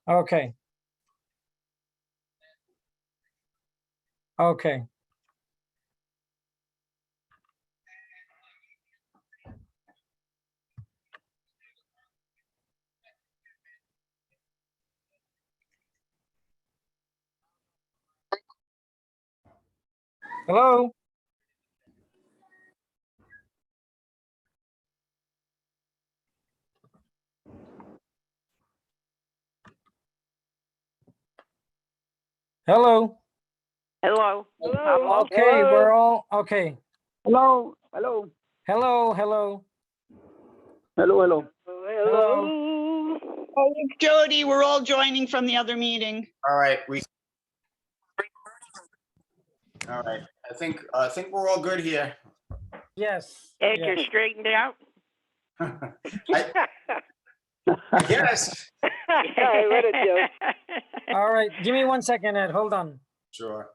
Okay. Okay. Hello? Hello? Hello. Hello. Okay, we're all, okay. Hello. Hello. Hello, hello. Hello. Hello. Hello. Oh, it's Jody, we're all joining from the other meeting. All right, all right. I think we're all good here. Yes. Ed, yes. you're straightened out? Yes. I read it, Joe. All right, give me 1 second, Ed, hold on. Sure.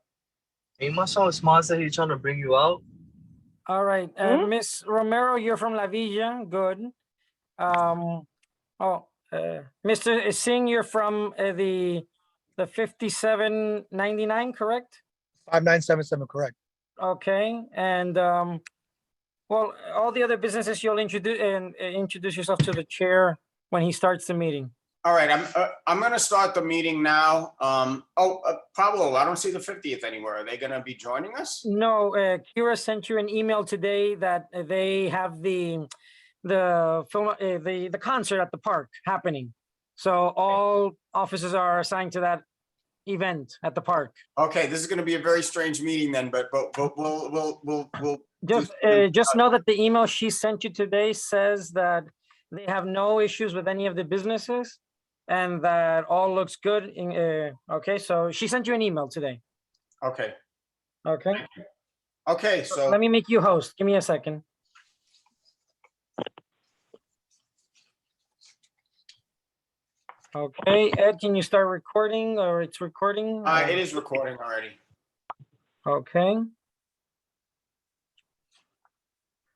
He must have smart that he's trying to bring you out. All right, Miss Romero, you're from La Villa, good. Mr. Singh, you're from the 5799, correct? 5977, correct. Okay, and well, all the other businesses, you'll introduce yourself to the chair when he starts the meeting. All right, I'm going to start the meeting now. Pablo, I don't see the 50th anywhere. Are they going to be joining us? No, Kira sent you an email today that they have the concert at the park happening. So all offices are assigned to that event at the park. Okay, this is going to be a very strange meeting then, but we'll Just know that the email she sent you today says that they have no issues with any of the businesses and that all looks good. Okay, so she sent you an email today. Okay. Okay. Okay, so Let me make you host. Give me a second. Okay, Ed, can you start recording or it's recording? it is recording already. Okay.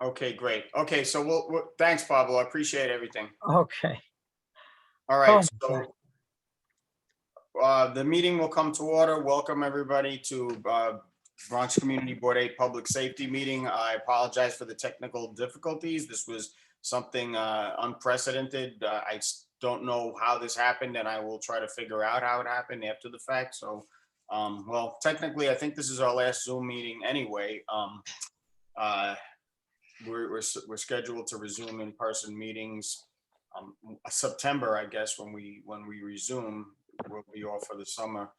Okay, great. Okay, so we'll thanks, Pablo. I appreciate everything. Okay. All right, Oh, so the meeting will come to order. Welcome everybody to Bronx Community Board 8 Public Safety Meeting. I apologize for the technical difficulties. This was something unprecedented. I don't know how this happened, and I will try to figure out how it happened after the fact. So, well, technically, I think this is our last Zoom meeting anyway. We're scheduled to resume in-person meetings September, I guess, when we resume. We'll be off for the summer.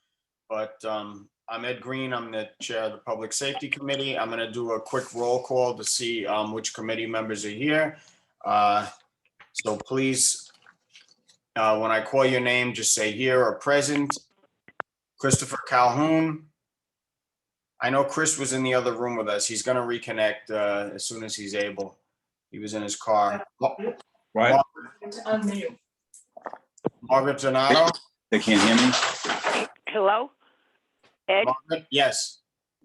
But I'm Ed Green. I'm the chair of the Public Safety Committee. I'm going to do a quick roll call to see which committee members are here. So please, when I call your name, just say here or present. Christopher Calhoun. I know Chris was in the other room with us. He's going to reconnect as soon as he's able. He was in his car. Right. Margaret Donato. They can't hear me? Hello? Ed? Margaret, yes.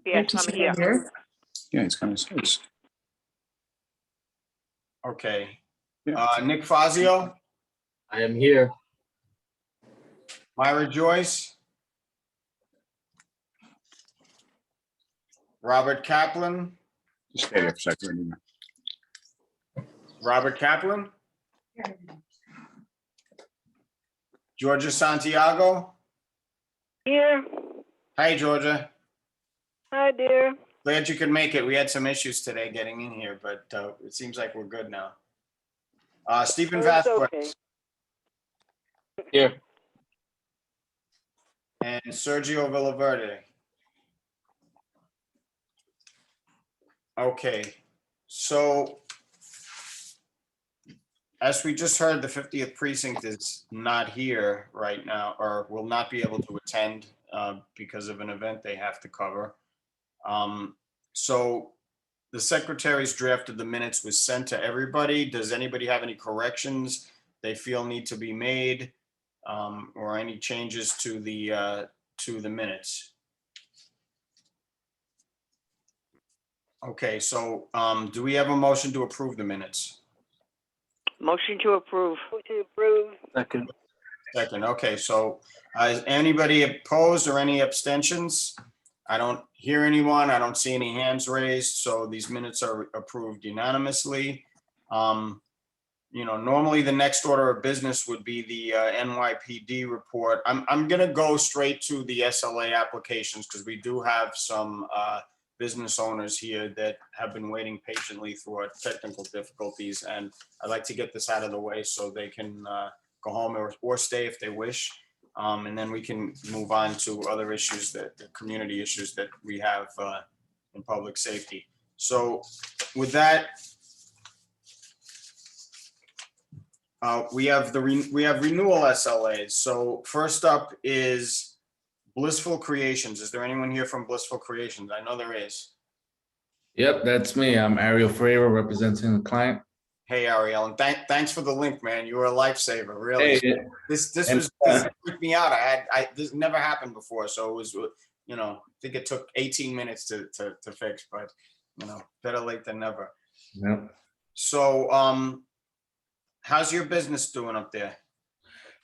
Yes, I'm here. Yeah, it's kind of says. Okay. Yeah. Nick Fazio, I am here. Myra Joyce, Robert Kaplan, Just stay there for a second. Robert Kaplan, Georgia Santiago. Here. Hi, Georgia. Hi, dear. Glad you could make it. We had some issues today getting in here, but it seems like we're good now. Stephen Vasquez. Okay. Here. And Sergio Villaverde. Okay, so as we just heard, the 50th precinct is not here right now, or will not be able to attend because of an event they have to cover. So the secretary's draft of the minutes was sent to everybody. Does anybody have any corrections they feel need to be made, or any changes to the minutes? Okay, so do we have a motion to approve the minutes? Motion to approve. To approve. Second. Second, okay, so is anybody opposed or any abstentions? I don't hear anyone. I don't see any hands raised, so these minutes are approved unanimously. Normally the next order of business would be the NYPD report. I'm gonna go straight to the SLA applications because we do have some business owners here that have been waiting patiently through our technical difficulties, and I'd like to get this out of the way so they can go home or stay if they wish. And then we can move on to other issues the community issues that we have in public safety. So with that, we have renewal SLAs. So first up is Blissful Creations. Is there anyone here from Blissful Creations? I know there is. Yep, that's me. I'm Ariel Ferreira representing the client. Hey, Ariel, and thanks for the link, man. You were a lifesaver, really. Hey, This and, freaked me out. This never happened before, so it was, I think it took 18 minutes to fix, but better late than never. yep. So, how's your business doing up there?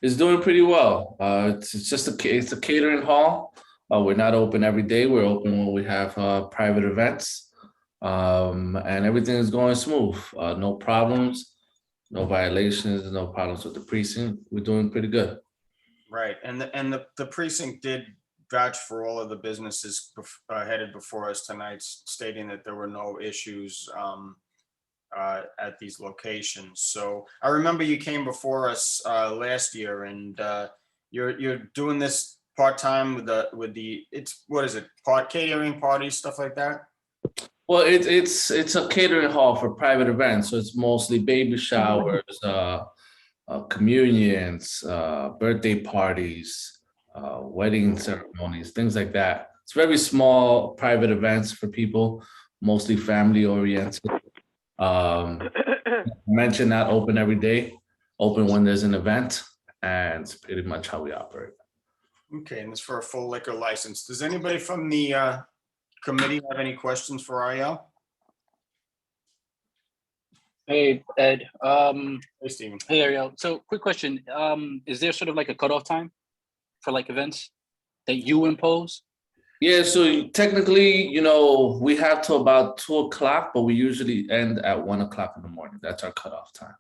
It's doing pretty well. It's just it's a catering hall. We're not open every day. We're open when we have private events, and everything is going smooth. No problems, no violations, no problems with the precinct. We're doing pretty good. Right, and the precinct did vouch for all of the businesses headed before us tonight, stating that there were no issues at these locations. So I remember you came before us last year, and you're doing this part-time with the it's what is it, catering parties, stuff like that? Well, it's a catering hall for private events, so it's mostly baby showers, communions, birthday parties, wedding ceremonies, things like that. It's very small private events for people, mostly family oriented. Mention not open every day, open when there's an event, and it's pretty much how we operate. Okay, and it's for a full liquor license. Does anybody from the committee have any questions for Ariel? Hey, Ed. Hey, Stephen. Hey, Ariel. So quick question. Is there sort of like a cutoff time for like events that you impose? Yeah, so technically, we have till about 2:00, but we usually end at 1:00 in the morning. That's our cutoff time.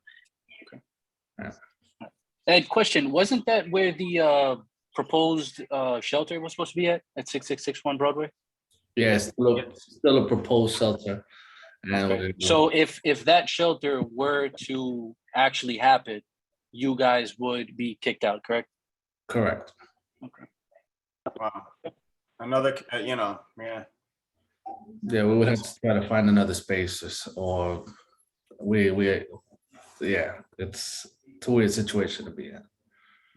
Okay. Yeah. Ed, question. Wasn't that where the proposed shelter was supposed to be at 6661 Broadway? Yeah, it's still a proposed shelter. And Okay. So if that shelter were to actually happen, you guys would be kicked out, correct? correct. Okay. Wow. Another, yeah. Yeah, we would have to try to find another spaces, or yeah, it's a weird situation to be in.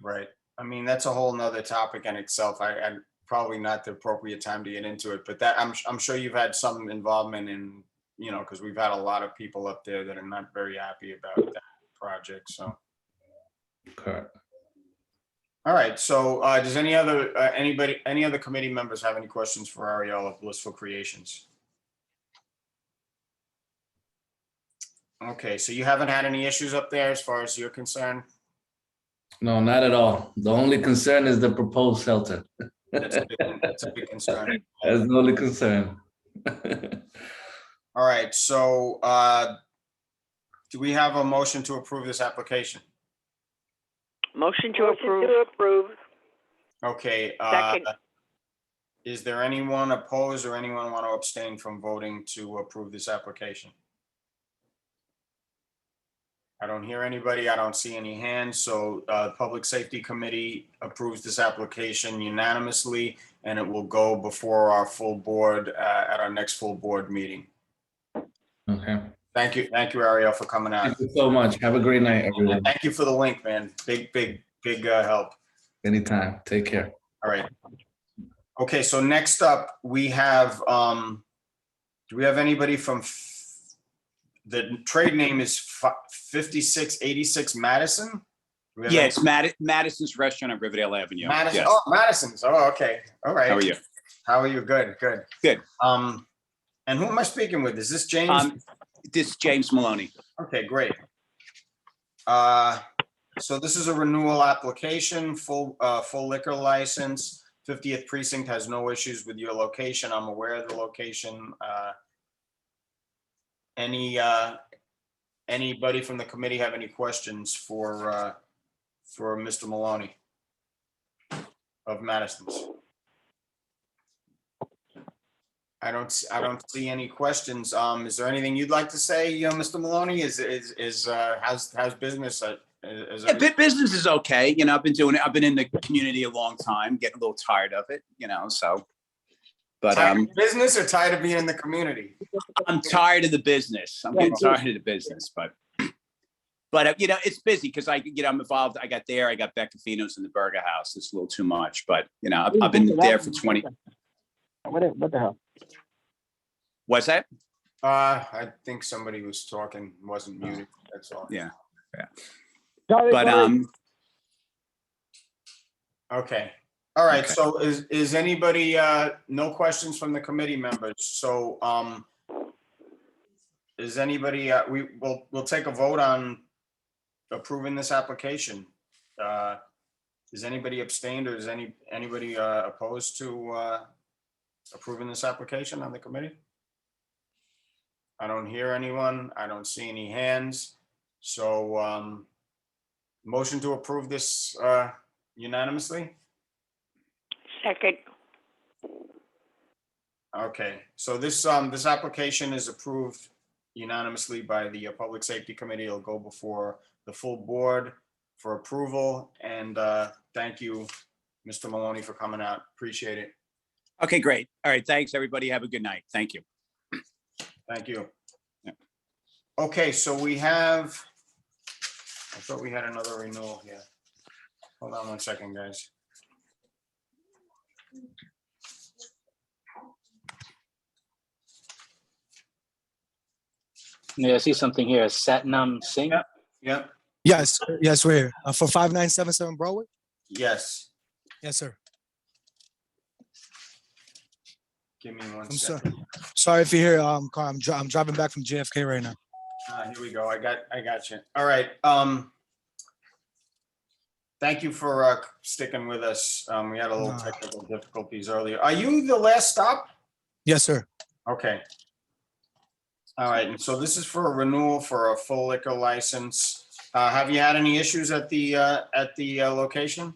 Right. I mean, that's a whole nother topic in itself. I probably not the appropriate time to get into it, but that I'm sure you've had some involvement in, because we've had a lot of people up there that are not very happy about that project. So. Correct. All right. So does any other committee members have any questions for Ariel of Blissful Creations? Okay, so you haven't had any issues up there as far as you're concerned? No, not at all. The only concern is the proposed shelter. That's a big concern. That's the only concern. All right, so do we have a motion to approve this application? Motion to approve. Okay. Second. Is there anyone opposed or anyone want to abstain from voting to approve this application? I don't hear anybody. I don't see any hands. So Public Safety Committee approves this application unanimously, and it will go before our full board at our next full board meeting. Okay. Thank you, Ariel, for coming out. Thank you so much. Have a great night, everyone. Thank you for the link, man. Big help. Anytime. Take care. All right. Okay, so next up we have, do we have anybody from, the trade name is 5686 Madison? Do we have Yeah, any- it's Madison's Restaurant on Riverdale Avenue. Madison, Yes. oh, Madison's, oh, okay, all right. How are you? How are you? Good. Good. And who am I speaking with? Is this James? This is James Maloney. Okay, great. so this is a renewal application, full liquor license. 50th Precinct has no issues with your location. I'm aware of the location. Anybody from the committee have any questions for Mr. Maloney of Madison's? I don't see any questions. Is there anything you'd like to say, Mr. Maloney? How's business? Business is okay. You know, I've been in the community a long time, getting a little tired of it, you know, so. But Tired of business or tired of being in the community? I'm tired of the business. I'm getting tired of the business, but you know, it's busy because I'm involved. I got Beccafino's in the Burger House. It's a little too much, but you know, I've been there for 20. What the hell? What's that? I think somebody was talking, wasn't muted. That's all. Yeah. Sorry, But Okay. All right. Okay. So is anybody, no questions from the committee members? So, is anybody, we'll take a vote on approving this application. Is anybody abstained or is anybody opposed to approving this application on the committee? I don't hear anyone. I don't see any hands. So, motion to approve this unanimously? Second. Okay, so this application is approved unanimously by the Public Safety Committee. It'll go before the full board for approval. And thank you, Mr. Maloney, for coming out. Appreciate it. okay, great. All right. Thanks, everybody. Have a good night. Thank you. Thank you. Yeah. Okay, so we have, I thought we had another renewal here. Hold on one second, guys. Yeah, I see something here. Satnam Singh. Yeah. Yep, Yes, yes, we're here. For 5977 Broadway? yes. Yes, sir. Give me one I'm sorry. second. Sorry if you hear, car, I'm driving back from JFK right now. Here we go. I got you. All right. Thank you for sticking with us. We had a little No. technical difficulties earlier. Are you the last stop? Yes, sir. Okay. All right. And so this is for a renewal for a full liquor license. Have you had any issues at the location?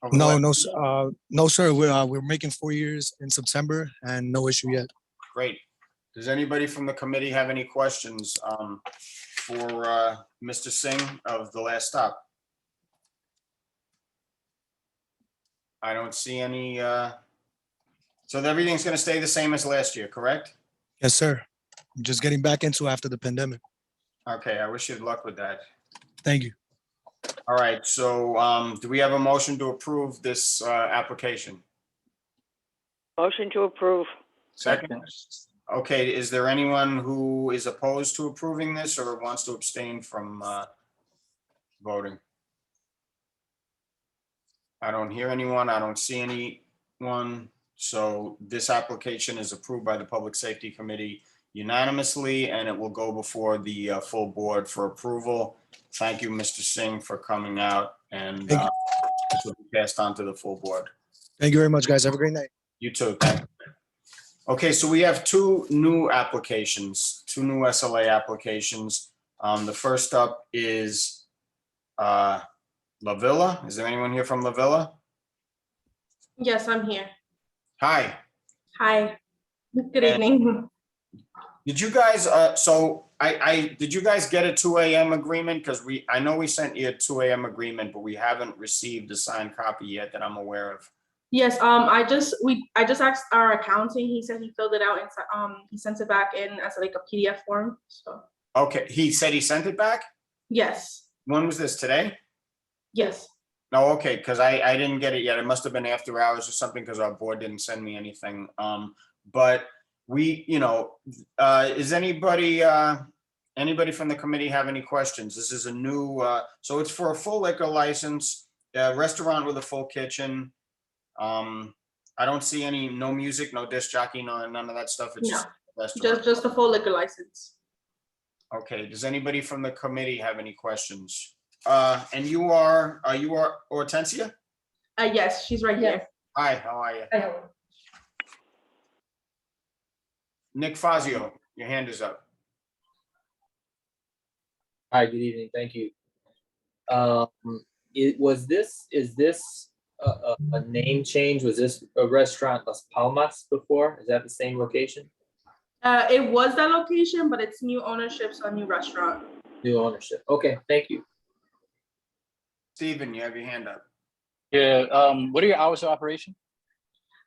Over the No, last- no, sir. We're making 4 years in September and no issue yet. Great. Does anybody from the committee have any questions for Mr. Singh of the last stop? I don't see any. So everything's going to stay the same as last year, correct? Yes, sir. I'm just getting back into after the pandemic. Okay, I wish you luck with that. Thank you. All right, so do we have a motion to approve this application? Motion to approve. Second? Okay, is there anyone who is opposed to approving this or wants to abstain from voting? I don't hear anyone. I don't see anyone. So this application is approved by the Public Safety Committee unanimously, and it will go before the full board for approval. Thank you, Mr. Singh, for coming out, and Thank you. this will be passed on to the full board. Thank you very much, guys. Have a great night. You too. Thank you. Okay, so we have two new applications, two new SLA applications. The first up is La Villa. Is there anyone here from La Villa? Yes, I'm here. Hi. Hi. Good And- evening. Did you guys, did you guys get a 2 AM agreement? Because I know we sent you a 2 AM agreement, but we haven't received a signed copy yet that I'm aware of. Yes, I just asked our accounting. He said he filled it out and he sent it back in as like a PDF form. So Okay, he said he sent it back? yes, When was this, today? yes. No, okay, because I didn't get it yet. It must have been after hours or something because our board didn't send me anything. But we, is anybody from the committee have any questions? This is a new, so it's for a full liquor license, restaurant with a full kitchen. I don't see no music, no disc jockey, none of that stuff. It's No, just a restaurant. just a full liquor license. Okay, does anybody from the committee have any questions? and you are Hortensia? Yes, she's right here. Hi, how are you? Nick Fazio, your hand is up. Hi, good evening. Thank you. Is this a name change? Was this a restaurant Las Palmas before? Is that the same location? It was that location, but it's new ownership, so a new restaurant. New ownership. Okay, thank you. Steven, you have your hand up. Yeah, what are your hours of operation?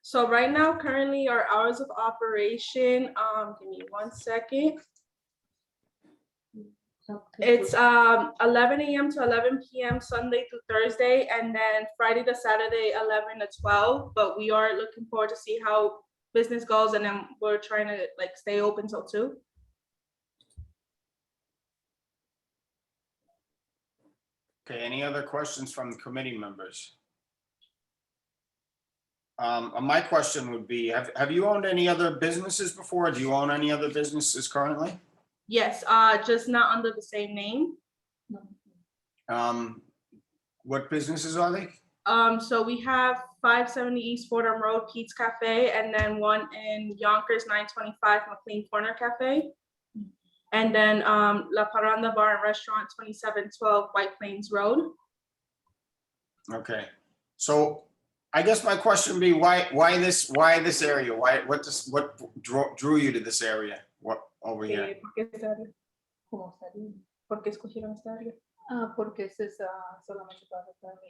So right now, currently our hours of operation, give me 1 second. It's 11 a.m. to 11 p.m. Sunday through Thursday, and then Friday to Saturday, 11 to 12. But we are looking forward to see how business goes, and then we're trying to like stay open till 2. Okay, any other questions from the committee members? My question would be, have you owned any other businesses before? Do you own any other businesses currently? Yes, just not under the same name. What businesses are they? So we have 570 East Fordham Road Pete's Cafe, and then one in Yonkers 925 McLean Corner Cafe. And then La Parranda Bar and Restaurant 2712 White Plains Road. Okay, so I guess my question would be, why this area? What drew you to this area? What over here? ¿Por qué esta área? ¿Por qué escogieron esta área? Porque ese es solamente para restaurantes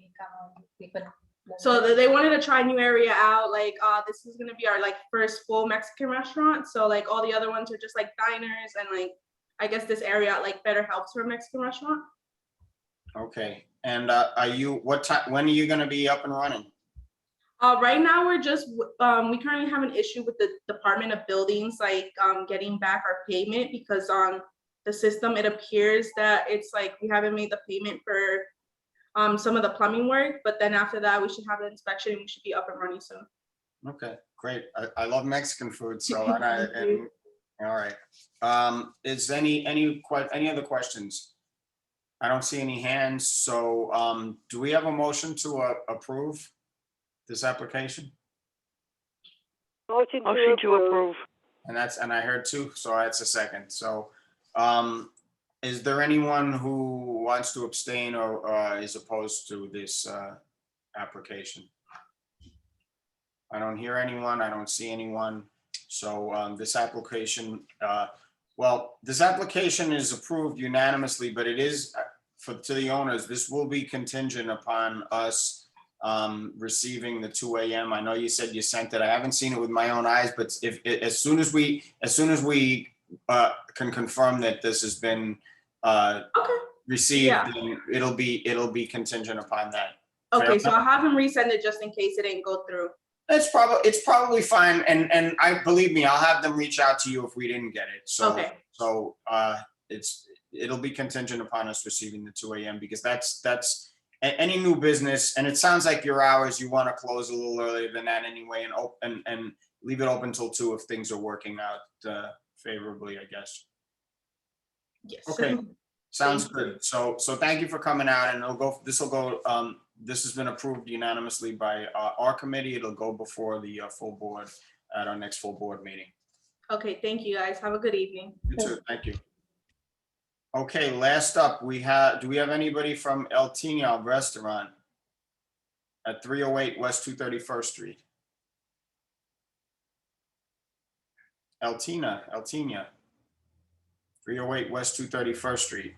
mexicanos. So they wanted to try a new area out. Like this is gonna be our like first full Mexican restaurant. So like all the other ones are just like diners, and like I guess this area like better helps for a Mexican restaurant. Okay, and when are you gonna be up and running? Right now we're just we currently have an issue with the Department of Buildings, like getting back our payment, because on the system it appears that it's like we haven't made the payment for some of the plumbing work, but then after that we should have an inspection and we should be up and running soon. Okay, great. I love Mexican food, so all right. Is any other questions? I don't see any hands, so do we have a motion to approve this application? Motion to approve. And I heard two, so that's a second. So is there anyone who wants to abstain or is opposed to this application? I don't hear anyone. I don't see anyone. So this application, this application is approved unanimously, but it is to the owners. This will be contingent upon us receiving the 2 a.m. I know you said you sent it. I haven't seen it with my own eyes, but as soon as we can confirm that this has been received, then it'll be contingent upon that. Okay, so I'll have him resend it just in case it didn't go through. It's probably fine, and I believe me, I'll have them reach out to you if we didn't get it. So okay. So it'll be contingent upon us receiving the 2 a.m. because that's any new business, and it sounds like your hours, you want to close a little earlier than that anyway, and leave it open till 2 if things are working out favorably, I guess. Yes. Okay, sounds good. So thank you for coming out, and this has been approved unanimously by our committee. It'll go before the full board at our next full board meeting. Okay, thank you guys. Have a good evening. You too. Thank you. Okay, last up, do we have anybody from El Tino Restaurant at 308 West 231st Street? El Tino, 308 West 231st Street.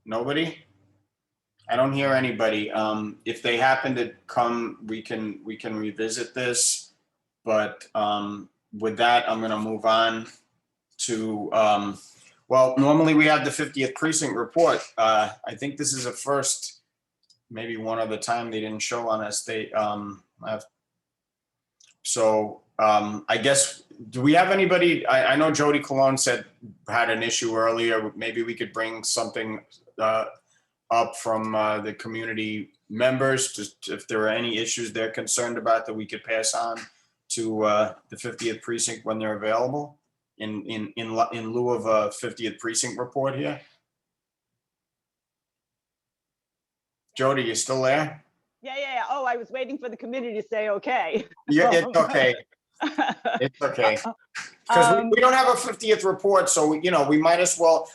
Nobody? I don't hear anybody. If they happen to come, we can revisit this. But with that, I'm gonna move on to, well, normally we have the 50th precinct report. I think this is a first, maybe one other time they didn't show on us. I guess, do we have anybody? I know Jody Colon had an issue earlier. Maybe we could bring something up from the community members, just if there are any issues they're concerned about that we could pass on to the 50th precinct when they're available in lieu of a 50th precinct report here. Jody, you still there? Yeah. Oh, I was waiting for the committee to say, okay. Yeah, it's okay. It's okay. Because we don't have a 50th report, so, you know, we might as well,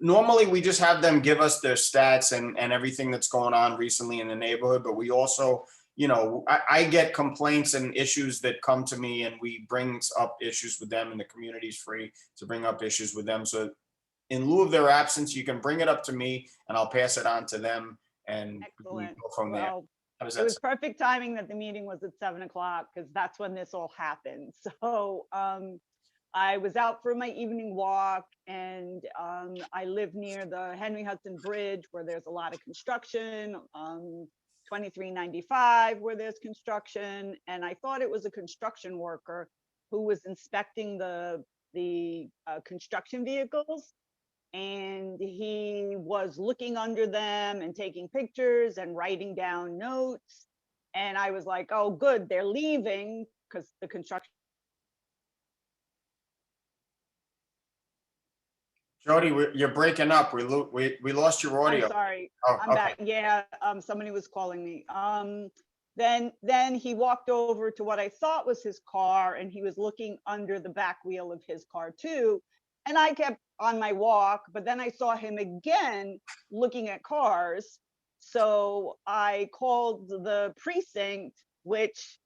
normally we just have them give us their stats and everything that's going on recently in the neighborhood, but we also, you know, I get complaints and issues that come to me and we bring up issues with them, and the community's free to bring up issues with them. So in lieu of their absence, you can bring it up to me and I'll pass it on to them and we Excellent. go from there. Well, How does it that was sound? perfect timing that the meeting was at 7 o'clock because that's when this all happened. So I was out for my evening walk, and I live near the Henry Hudson Bridge where there's a lot of construction, 2395 where there's construction, and I thought it was a construction worker who was inspecting the construction vehicles. And he was looking under them and taking pictures and writing down notes. And I was like, oh, good, they're leaving because the construction. Jody, you're breaking up. We lost your audio. I'm sorry, Oh, I'm okay. back. Yeah, somebody was calling me. Then he walked over to what I thought was his car, and he was looking under the back wheel of his car too. And I kept on my walk, but then I saw him again looking at cars. So I called the precinct, which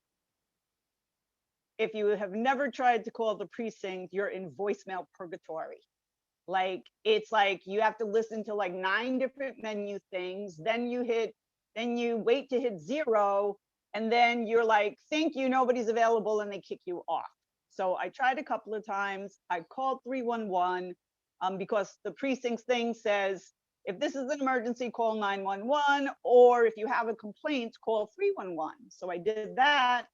if you have never tried to call the precinct, you're in voicemail purgatory. Like, it's like you have to listen to like 9 different menu things. Then you wait to hit 0. And then you're like, thank you, nobody's available. And they kick you off. So I tried a couple of times. I called 311 because the precinct's thing says, if this is an emergency, call 911, or if you have a complaint, call 311. So I did that.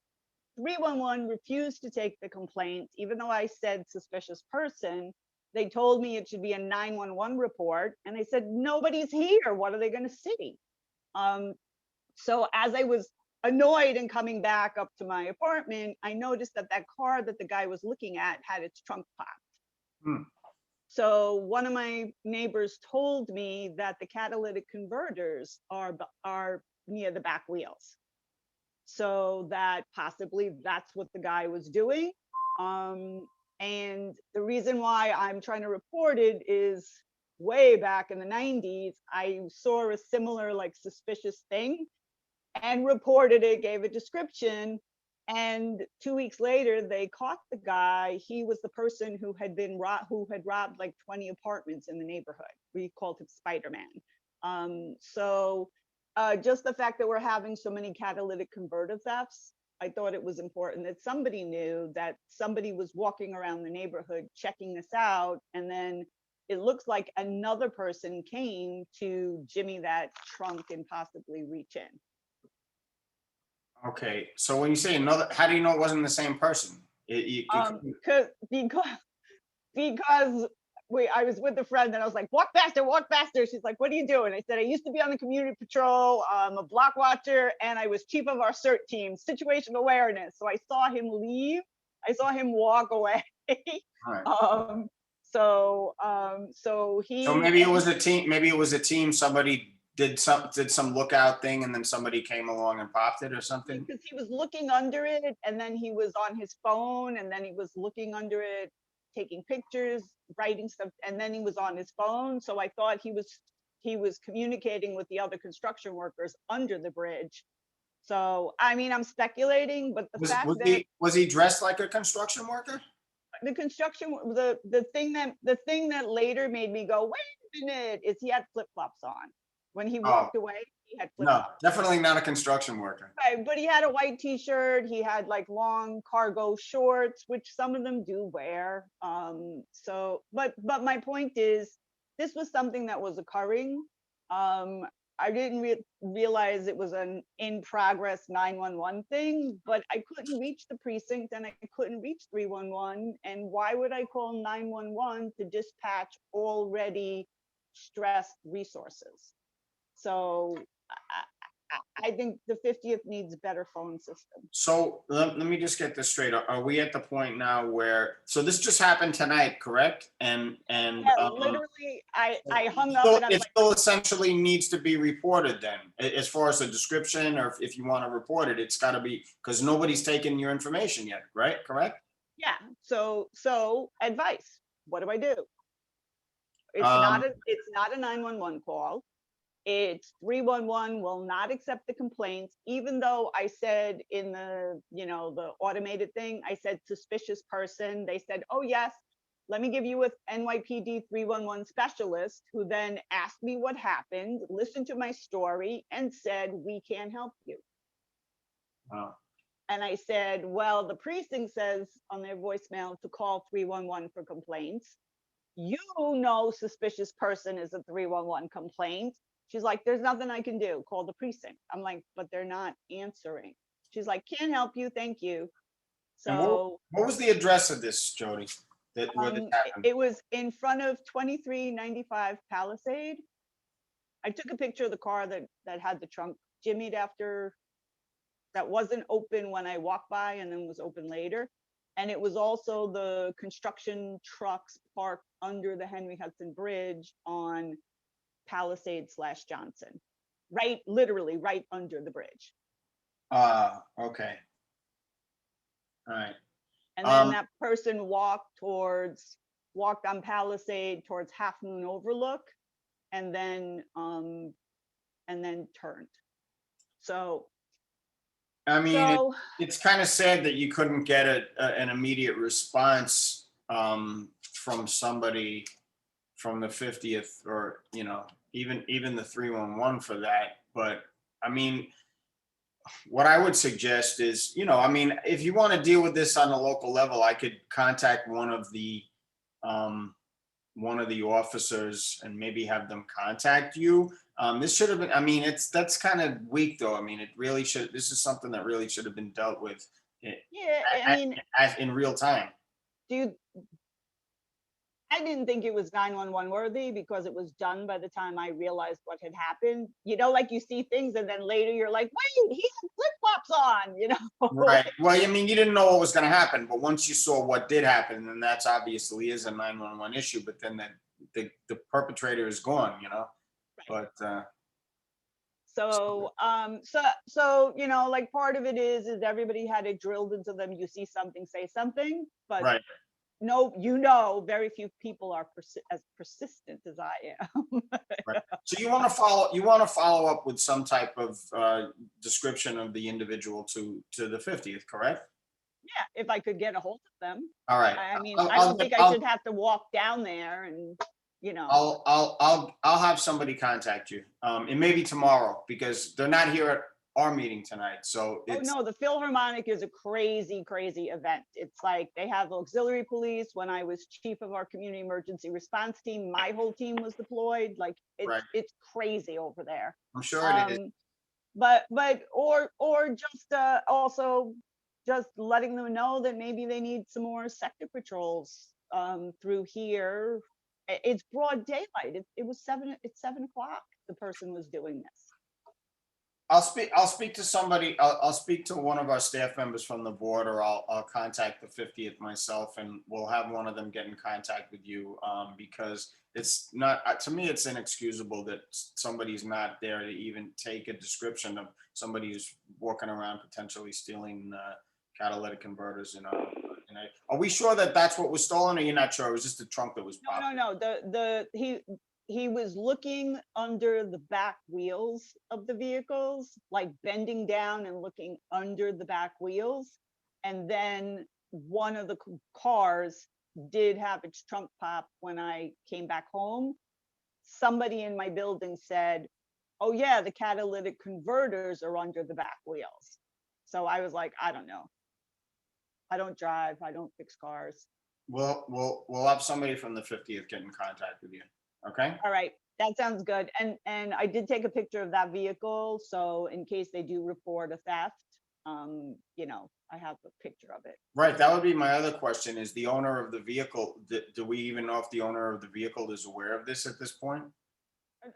311 refused to take the complaint, even though I said suspicious person. They told me it should be a 911 report. And I said, nobody's here. What are they going to see? So as I was annoyed and coming back up to my apartment, I noticed that car that the guy was looking at had its trunk popped. So one of my neighbors told me that the catalytic converters are near the back wheels. So that possibly that's what the guy was doing. And the reason why I'm trying to report it is way back in the 90s, I saw a similar like suspicious thing and reported it, gave a description. And 2 weeks later, they caught the guy. He was the person who had robbed like 20 apartments in the neighborhood. We called him Spider-Man. So just the fact that we're having so many catalytic converter thefts, I thought it was important that somebody knew that somebody was walking around the neighborhood checking this out. And then it looks like another person came to jimmy that trunk and possibly reach in. Okay, so when you say another, how do you know it wasn't the same person? Because I was with a friend and I was like, walk faster, walk faster. She's like, what are you doing? I said, I used to be on the community patrol, I'm a block watcher, and I was chief of our CERT team, situational awareness. So I saw him leave. I saw him walk away. Right. So maybe it was a team. Maybe it was a team. Somebody did some lookout thing, and then somebody came along and popped it or something. Because he was looking under it, and then he was on his phone, and then he was looking under it, taking pictures, writing stuff, and then he was on his phone. So I thought he was communicating with the other construction workers under the bridge. So I mean, I'm speculating, but was he dressed like a construction worker? The thing that later made me go, wait a minute, is he had flip-flops on. When he walked away, he had flip-flops. No, definitely not a construction worker. Right, but he had a white t-shirt. He had like long cargo shorts, which some of them do wear. But my point is, this was something that was occurring. I didn't realize it was an in-progress 911 thing, but I couldn't reach the precinct and I couldn't reach 311. And why would I call 911 to dispatch already stressed resources? So I think the 50th needs a better phone system. So let me just get this straight. Are we at the point now where, so this just happened tonight, correct? And Yeah, literally, I hung up so and I was it like, still essentially needs to be reported then, as far as a description, or if you want to report it, it's got to be, because nobody's taken your information yet, right? Correct? yeah, so advice, what do I do? It's Um, it's not a 911 call. It's 311 will not accept the complaints, even though I said in the, the automated thing, I said suspicious person. They said, oh yes, let me give you a NYPD 311 specialist, who then asked me what happened, listened to my story, and said, we can't help you. Wow. And I said, well, the precinct says on their voicemail to call 311 for complaints. You know, suspicious person is a 311 complaint. She's like, there's nothing I can do. Call the precinct. I'm like, but they're not answering. She's like, can't help you. Thank you. And So what was the address of this, Jody? That where this happened? it was in front of 2395 Palisade. I took a picture of the car that had the trunk jimmied after, that wasn't open when I walked by and then was open later. And it was also the construction trucks parked under the Henry Hudson Bridge on Palisade/Johnson, right, literally right under the bridge. Okay. All right. And then that person walked on Palisade towards Half Moon Overlook, and then turned. So I mean, it's kind of sad that you couldn't get an immediate response from somebody from the 50th, or even the 311 for that. But I mean, what I would suggest is, I mean, if you want to deal with this on a local level, I could contact one of the officers and maybe have them contact you. This should have been, I mean, that's kind of weak though. I mean, this is something that really should have been dealt with in real time. I didn't think it was 911 worthy because it was done by the time I realized what had happened. Like you see things and then later you're like, wait, he had flip-flops on, Right. Well, I mean, you didn't know what was going to happen, but once you saw what did happen, then that's obviously is a 911 issue, but then the perpetrator is gone, but so like part of it is everybody had it drilled into them. You see something, say something, but right. No, very few people are as persistent as I am. Right. So you want to follow up with some type of description of the individual to the 50th, correct? Yeah, if I could get a hold of them. All right. I mean, I don't think I should have to walk down there and, I'll have somebody contact you. It may be tomorrow because they're not here at our meeting tonight. So oh no, the Philharmonic is a crazy, crazy event. It's like they have auxiliary police. When I was chief of our community emergency response team, my whole team was deployed. Like it's crazy over there. I'm sure it is. But or just also just letting them know that maybe they need some more sector patrols through here. It's broad daylight. It was 7 o'clock. The person was doing this. I'll speak to somebody. I'll speak to one of our staff members from the board, or I'll contact the 50th myself, and we'll have one of them get in contact with you because it's not, to me, it's inexcusable that somebody's not there to even take a description of somebody who's walking around potentially stealing catalytic converters. Are we sure that that's what was stolen, or you're not sure? It was just the trunk that was popped? No. He was looking under the back wheels of the vehicles, like bending down and looking under the back wheels. And then one of the cars did have its trunk pop when I came back home. Somebody in my building said, oh yeah, the catalytic converters are under the back wheels. So I was like, I don't know. I don't drive, I don't fix cars. We'll have somebody from the 50th get in contact with you. Okay. All right. That sounds good. And I did take a picture of that vehicle. So in case they do report a theft, I have a picture of it. Right. That would be my other question, is the owner of the vehicle. Do we even know if the owner of the vehicle is aware of this at this point?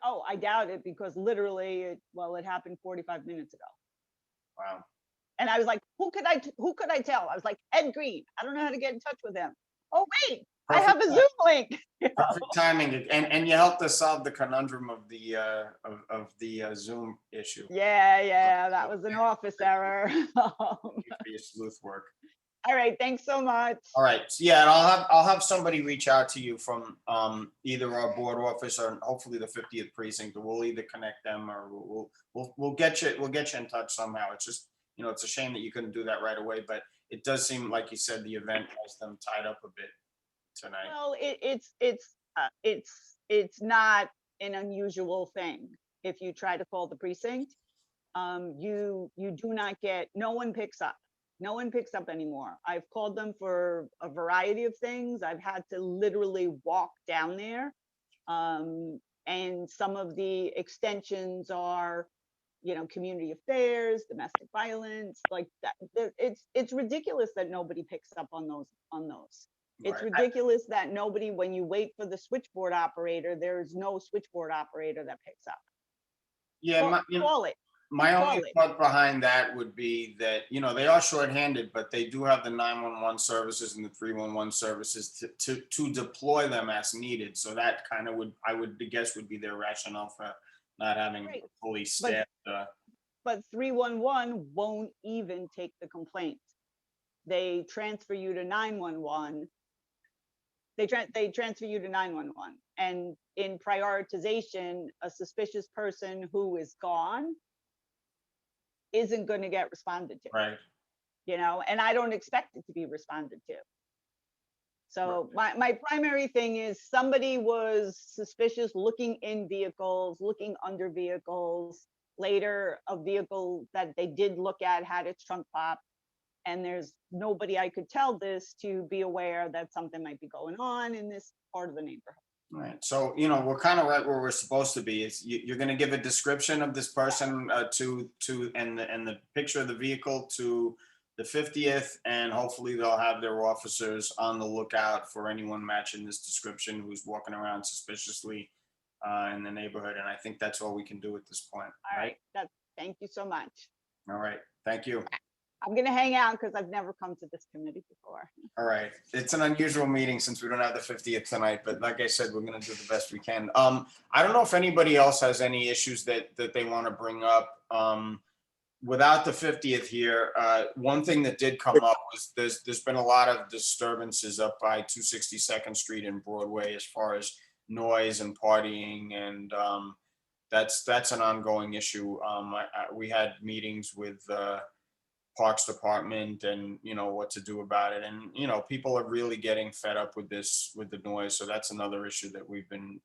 Oh, I doubt it because literally, it happened 45 minutes ago. Wow. And I was like, who could I tell? I was like, Ed Green. I don't know how to get in touch with him. Oh, wait, I have a Perfect Zoom link. You know? Perfect timing, and you helped us solve the conundrum of the Zoom issue. Yeah, that was an office error. Be a sleuth work. All right, thanks so much. All right, so yeah, and I'll have somebody reach out to you from either our board office or hopefully the 50th precinct. We'll either connect them or we'll get you in touch somehow. It's just, it's a shame that you couldn't do that right away, but it does seem like you said the event has them tied up a bit tonight. Well, it's not an unusual thing. If you try to call the precinct, you do not get, no one picks up. No one picks up anymore. I've called them for a variety of things. I've had to literally walk down there. And some of the extensions are, community affairs, domestic violence, like that. It's ridiculous that nobody picks up on those. It's Right. ridiculous that nobody, when you wait for the switchboard operator, there's no switchboard operator that picks up. Yeah, Call it. my only Call it. thought behind that would be that, they are shorthanded, but they do have the 911 services and the 311 services to deploy them as needed. So that kind of I would guess would be their rationale for not having Right. fully staffed. But 311 won't even take the complaint. They transfer you to 911. They transfer you to 911. And in prioritization, a suspicious person who is gone isn't going to get responded to. Right. And I don't expect it to be responded to. So my primary thing is somebody was suspicious looking in vehicles, looking under vehicles. Later, a vehicle that they did look at had its trunk popped. And there's nobody I could tell this to be aware that something might be going on in this part of the neighborhood. Right. So, we're kind of right where we're supposed to be. Is you're going to give a description of this person and the picture of the vehicle to the 50th, and hopefully they'll have their officers on the lookout for anyone matching this description who's walking around suspiciously in the neighborhood. And I think that's all we can do at this point. All right. Thank you so much. All right. Thank you. I'm going to hang out because I've never come to this committee before. All right. It's an unusual meeting since we don't have the 50th tonight, but like I said, we're going to do the best we can. I don't know if anybody else has any issues that they want to bring up. Without the 50th here, one thing that did come up was there's been a lot of disturbances up by 262nd Street and Broadway as far as noise and partying, and that's an ongoing issue. We had meetings with Parks Department and what to do about it, and people are really getting fed up with the noise, so that's another issue that we've been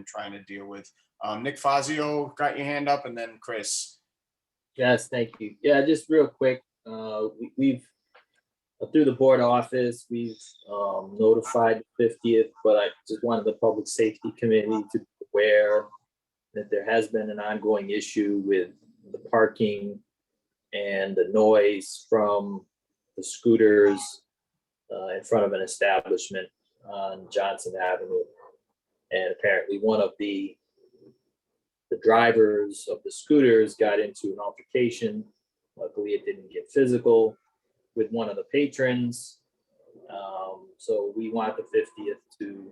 trying to deal with. Nick Fazio got your hand up, and then Chris. Yes, thank you. Yeah, just real quick, we've through the board office, we've notified the 50th, but I just wanted the Public Safety Committee to be aware that there has been an ongoing issue with the parking and the noise from the scooters in front of an establishment on Johnson Avenue. And apparently one of the drivers of the scooters got into an altercation. Luckily, it didn't get physical with one of the patrons. So we want the 50th to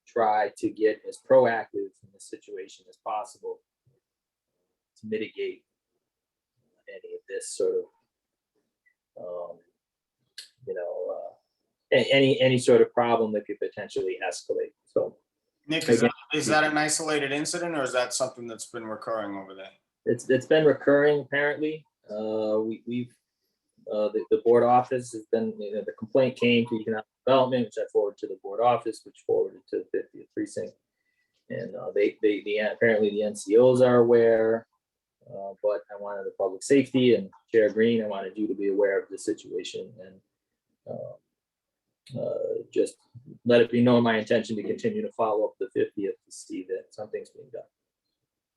try to get as proactive in the situation as possible to mitigate any of this sort of, any sort of problem that could potentially escalate. So, Nick, is that an isolated incident, or is that something that's been recurring over there? It's been recurring apparently. The board office has been, the complaint came to economic development, which I forwarded to the board office, which forwarded to the 50th precinct. And apparently the NCOs are aware, but I wanted the public safety and Chair Green, I wanted you to be aware of the situation and just let it be known my intention to continue to follow up the 50th to see that something's being done.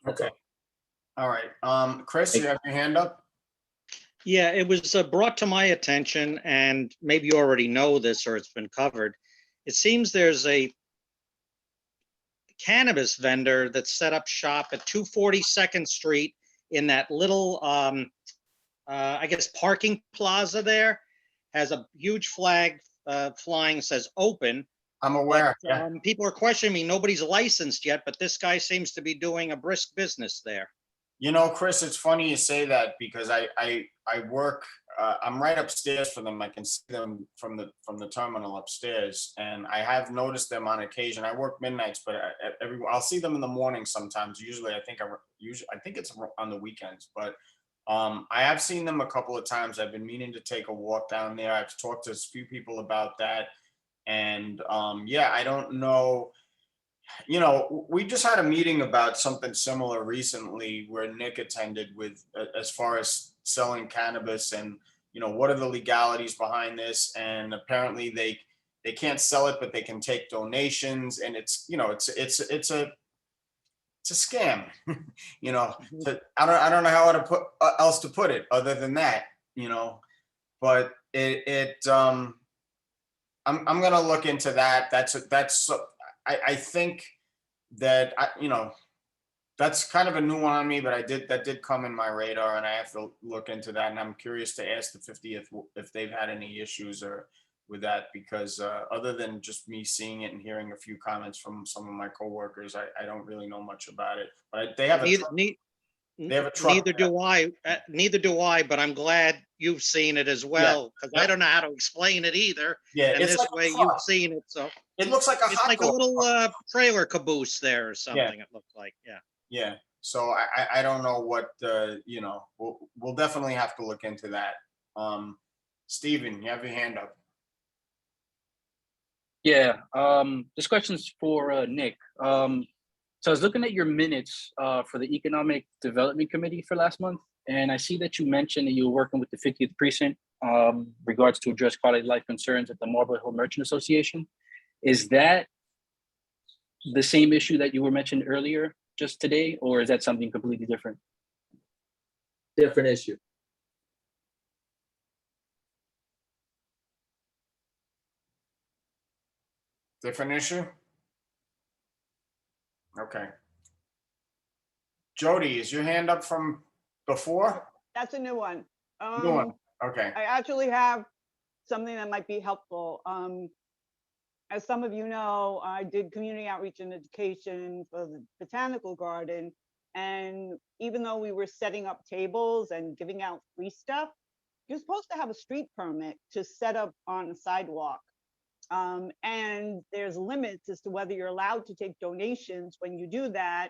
That's Okay. All right. Chris, you have your hand up? Yeah, it was brought to my attention, and maybe you already know this or it's been covered. It seems there's a cannabis vendor that set up shop at 242nd Street in that little, I guess, parking plaza there. Has a huge flag flying, says open. I'm aware, But, yeah. people are questioning me. Nobody's licensed yet, but this guy seems to be doing a brisk business there. You know, Chris, it's funny you say that because I work, I'm right upstairs from them. I can see them from the terminal upstairs, and I have noticed them on occasion. I work midnights, but I'll see them in the morning sometimes. Usually, I think it's on the weekends, but I have seen them a couple of times. I've been meaning to take a walk down there. I've talked to a few people about that, and yeah, I don't know. You know, we just had a meeting about something similar recently where Nick attended with as far as selling cannabis and, you know, what are the legalities behind this? And apparently they can't sell it, but they can take donations. And it's, you know, it's a scam, you know. I don't know how else to put it other than that, you know, but I'm going to look into that. I think that you know, that's kind of a new one on me, but that did come in my radar, and I have to look into that. And I'm curious to ask the 50th if they've had any issues or with that, because other than just me seeing it and hearing a few comments from some of my coworkers, I don't really know much about it. But they have a truck. They have a truck. Neither do I, but I'm glad you've seen it as well, because I don't know how to explain it either. Yeah, And it's this like a way truck. you've seen it, so. It looks like a It's hot like a dog little truck. trailer caboose there or something, it looked like, yeah. Yeah. So I don't know what, you know, we'll definitely have to look into that. Steven, you have your hand up. Yeah, this question's for Nick. So I was looking at your minutes for the Economic Development Committee for last month, and I see that you mentioned that you were working with the 50th Precinct regards to address quality of life concerns at the Marble Hill Merchant Association. Is that the same issue that you were mentioned earlier just today, or is that something completely different? Different issue. Different issue? Okay. Jody, is your hand up from before? That's a new one. New one. Okay. I actually have something that might be helpful. As some of you know, I did community outreach and education for the botanical garden. And even though we were setting up tables and giving out free stuff, you're supposed to have a street permit to set up on a sidewalk. And there's limits as to whether you're allowed to take donations when you do that.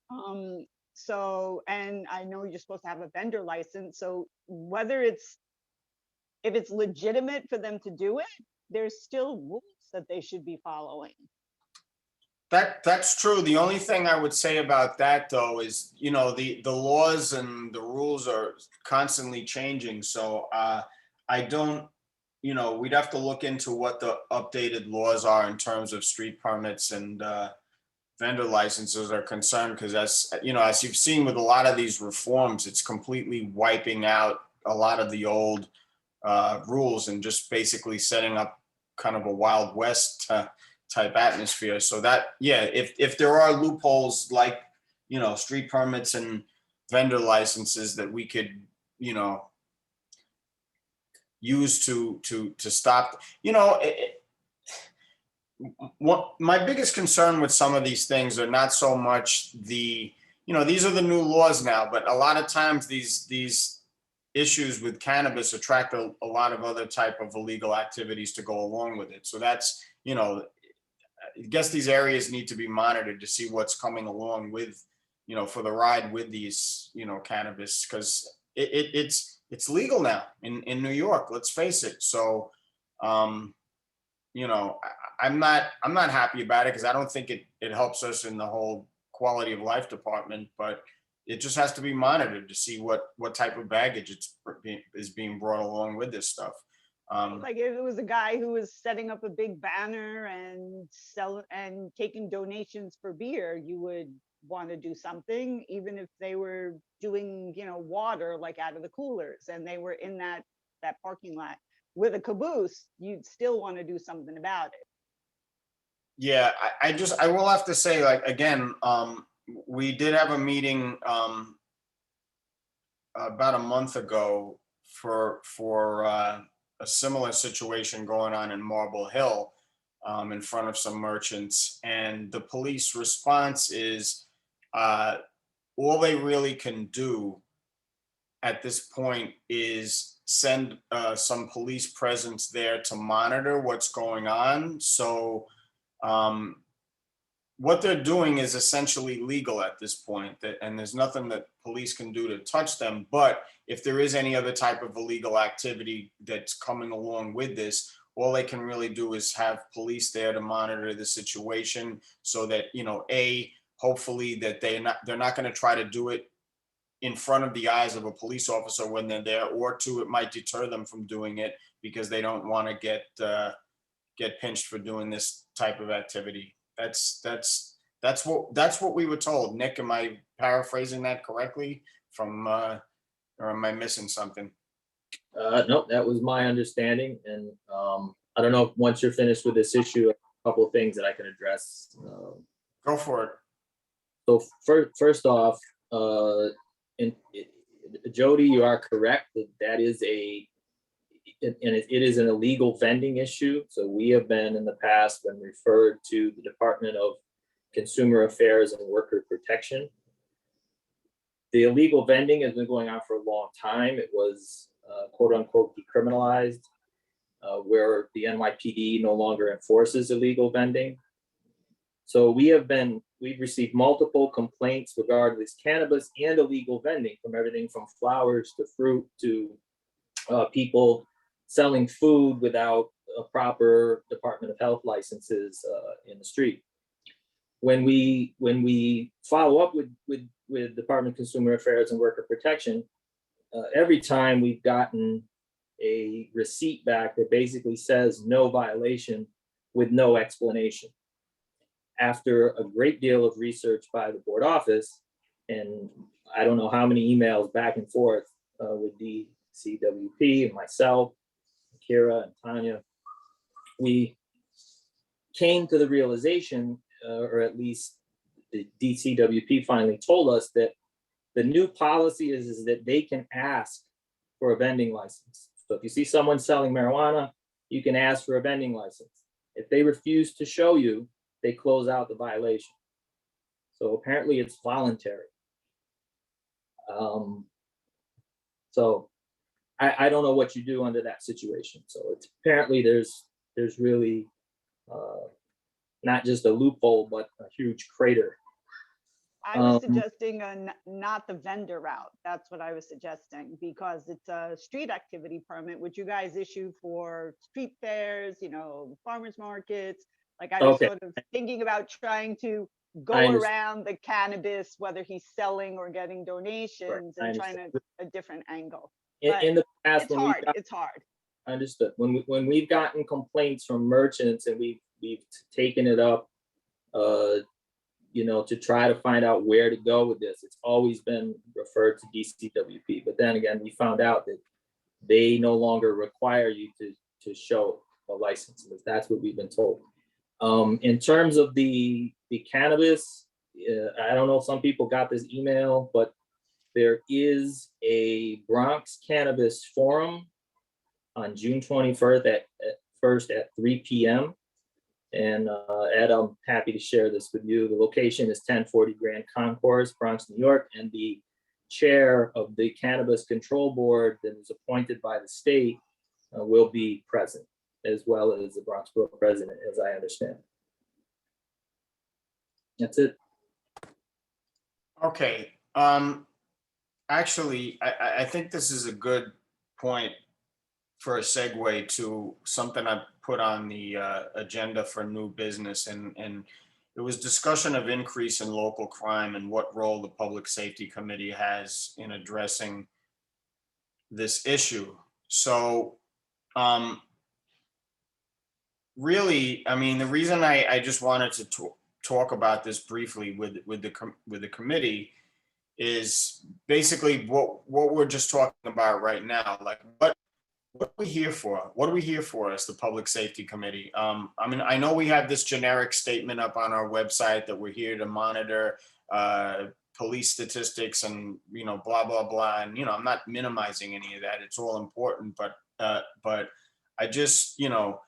And I know you're supposed to have a vendor license. So whether if it's legitimate for them to do it, there's still rules that they should be following. That's true. The only thing I would say about that, though, is, you know, the laws and the rules are constantly changing. So I don't, you know, we'd have to look into what the updated laws are in terms of street permits and vendor licenses are concerned, because as you know, as you've seen with a lot of these reforms, it's completely wiping out a lot of the old rules and just basically setting up kind of a Wild West type atmosphere. So that, yeah, if there are loopholes like, you know, street permits and vendor licenses that we could, you know, use to stop, you know, what my biggest concern with some of these things are not so much the, you know, these are the new laws now, but a lot of times these issues with cannabis attract a lot of other type of illegal activities to go along with it. So that's, you know, I guess these areas need to be monitored to see what's coming along with, you know, for the ride with these, you know, cannabis, because it's legal now in New York, let's face it. So, you know, I'm not happy about it, because I don't think it helps us in the whole quality of life department, but it just has to be monitored to see what type of baggage is being brought along with this stuff. Like if it was a guy who was setting up a big banner and taking donations for beer, you would want to do something, even if they were doing, you know, water like out of the coolers and they were in that parking lot with a caboose, you'd still want to do something about it. Yeah, I will have to say, like, again, we did have a meeting, about a month ago for a similar situation going on in Marble Hill, in front of some merchants, and the police response is, all they really can do at this point is send some police presence there to monitor what's going on. So what they're doing is essentially legal at this point, and there's nothing that police can do to touch them. But if there is any other type of illegal activity that's coming along with this, all they can really do is have police there to monitor the situation, so that, hopefully that they're not going to try to do it in front of the eyes of a police officer when they're there, or two, it might deter them from doing it because they don't want to get pinched for doing this type of activity. That's what we were told. Nick, am I paraphrasing that correctly or am I missing something? Nope, that was my understanding. And I don't know if once you're finished with this issue, a couple of things that I can address. Go for it. So first off, Jody, you are correct that is it is an illegal vending issue. So we have been in the past been referred to the Department of Consumer Affairs and Worker Protection. The illegal vending has been going on for a long time. It was quote unquote decriminalized, where the NYPD no longer enforces illegal vending. So we've received multiple complaints regarding this cannabis and illegal vending, from everything from flowers to fruit to people selling food without a proper Department of Health licenses in the street. When we follow up with Department of Consumer Affairs and Worker Protection, every time we've gotten a receipt back that basically says no violation with no explanation. After a great deal of research by the board office, and I don't know how many emails back and forth with DCWP and myself, Kira and Tanya, we came to the realization, or at least the DCWP finally told us, that the new policy is that they can ask for a vending license. So if you see someone selling marijuana, you can ask for a vending license. If they refuse to show you, they close out the violation. So apparently it's voluntary. So I don't know what you do under that situation. So it's apparently there's really not just a loophole, but a huge crater. I was suggesting not the vendor route. That's what I was suggesting, because it's a street activity permit, which you guys issue for street fairs, farmers markets. Like, I was sort of thinking about trying to go around the cannabis, whether he's selling or getting donations, and trying a different angle. In the past, it's hard. Understood. When we've gotten complaints from merchants and we've taken it up, to try to find out where to go with this, it's always been referred to DCWP. But then again, we found out that they no longer require you to show a license. That's what we've been told. In terms of the cannabis, I don't know if some people got this email, but there is a Bronx Cannabis Forum on June 21st at 3 p.m. And Ed, I'm happy to share this with you. The location is 1040 Grand Concourse, Bronx, New York, and the chair of the Cannabis Control Board that is appointed by the state will be present, as well as the Bronx Borough president, as I understand. That's it. Okay. Actually, I think this is a good point for a segue to something I put on the agenda for new business, and it was discussion of increase in local crime and what role the Public Safety Committee has in addressing this issue. So really, I mean, the reason I just wanted to talk about this briefly with the committee is basically what we're just talking about right now. Like, what are we here for? What are we here for as the Public Safety Committee? I mean, I know we have this generic statement up on our website that we're here to monitor police statistics and, you know, blah, blah, blah. And, you know, I'm not minimizing any of that. It's all important, but I just, you know,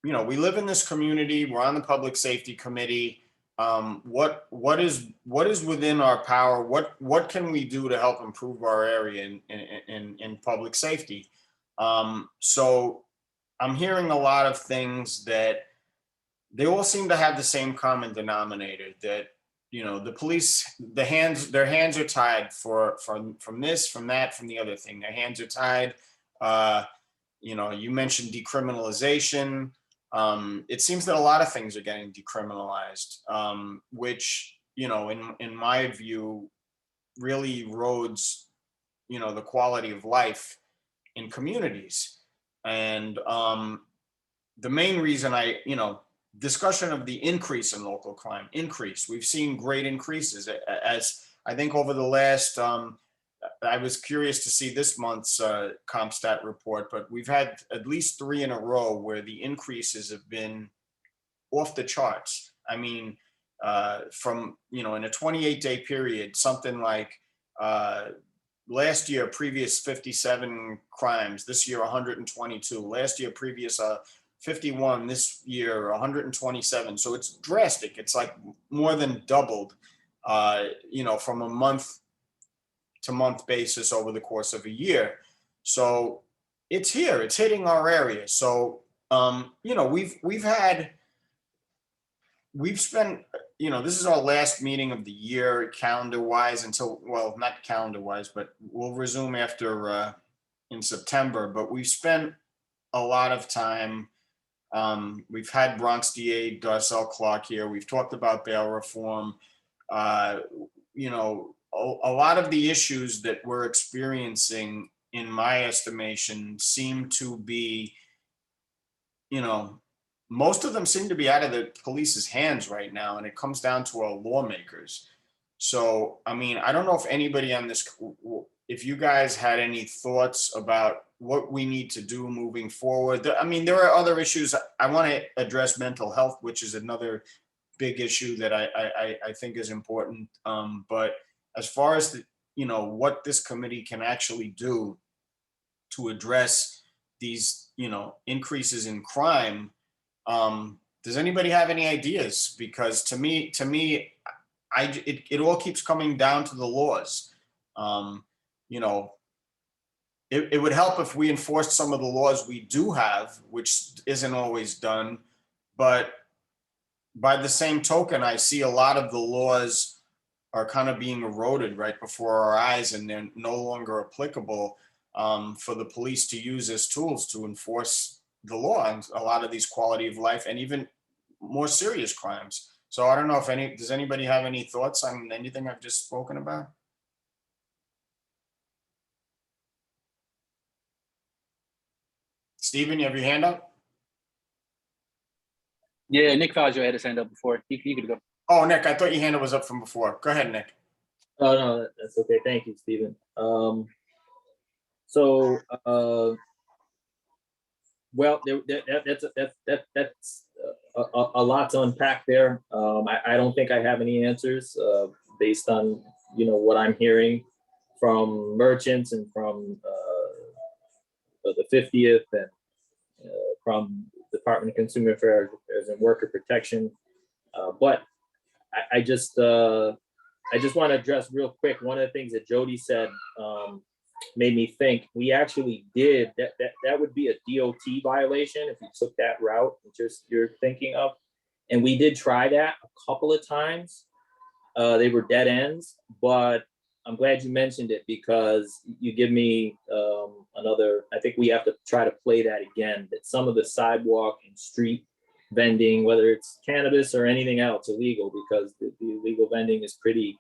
we live in this community. We're on the Public Safety Committee. What is within our power? What can we do to help improve our area in public safety? So I'm hearing a lot of things that they all seem to have the same common denominator, that, you know, the police, their hands are tied from this, from that, from the other thing. Their hands are tied. You know, you mentioned decriminalization. It seems that a lot of things are getting decriminalized, which, you know, in my view, really erodes, you know, the quality of life in communities. And the main reason discussion of the increase in local crime, we've seen great increases, as I think over the last, I was curious to see this month's CompStat report, but we've had at least 3 in a row where the increases have been off the charts. I mean, from, you know, in a 28-day period, something like last year, previous 57 crimes, this year 122, last year previous 51, this year 127. So it's drastic. It's like more than doubled, you know, from a month to month basis over the course of a year. So it's here, it's hitting our area. So, you know, we've spent, you know, this is our last meeting of the year calendar wise until, well, not calendar wise, but we'll resume after in September, but we've spent a lot of time. We've had Bronx DA Darcel Clark here. We've talked about bail reform. You know, a lot of the issues that we're experiencing, in my estimation, seem to be, you know, most of them seem to be out of the police's hands right now, and it comes down to our lawmakers. So, I mean, I don't know if anybody on this, if you guys had any thoughts about what we need to do moving forward. I mean, there are other issues. I want to address mental health, which is another big issue that I think is important. But as far as the, you know, what this committee can actually do to address these, you know, increases in crime, does anybody have any ideas? Because to me, it all keeps coming down to the laws. You know, it would help if we enforced some of the laws we do have, which isn't always done. But by the same token, I see a lot of the laws are kind of being eroded right before our eyes, and they're no longer applicable for the police to use as tools to enforce the law and a lot of these quality of life and even more serious crimes. So I don't know if does anybody have any thoughts on anything I've just spoken about? Stephen, you have your hand up? Yeah, Nick Faggio had his hand up before. You could go. Oh, Nick, I thought your hand was up from before. Go ahead, Nick. Oh, no, that's okay. Thank you, Stephen. Well, that's a lot to unpack there. I don't think I have any answers based on, you know, what I'm hearing from merchants and from the 50th and from Department of Consumer Affairs and Worker Protection. But I just want to address real quick. One of the things that Jody said made me think we actually did that would be a DOT violation if you took that route you're thinking of. And we did try that a couple of times. They were dead ends, but I'm glad you mentioned it because you give me I think we have to try to play that again, that some of the sidewalk and street vending, whether it's cannabis or anything else illegal, because the illegal vending is pretty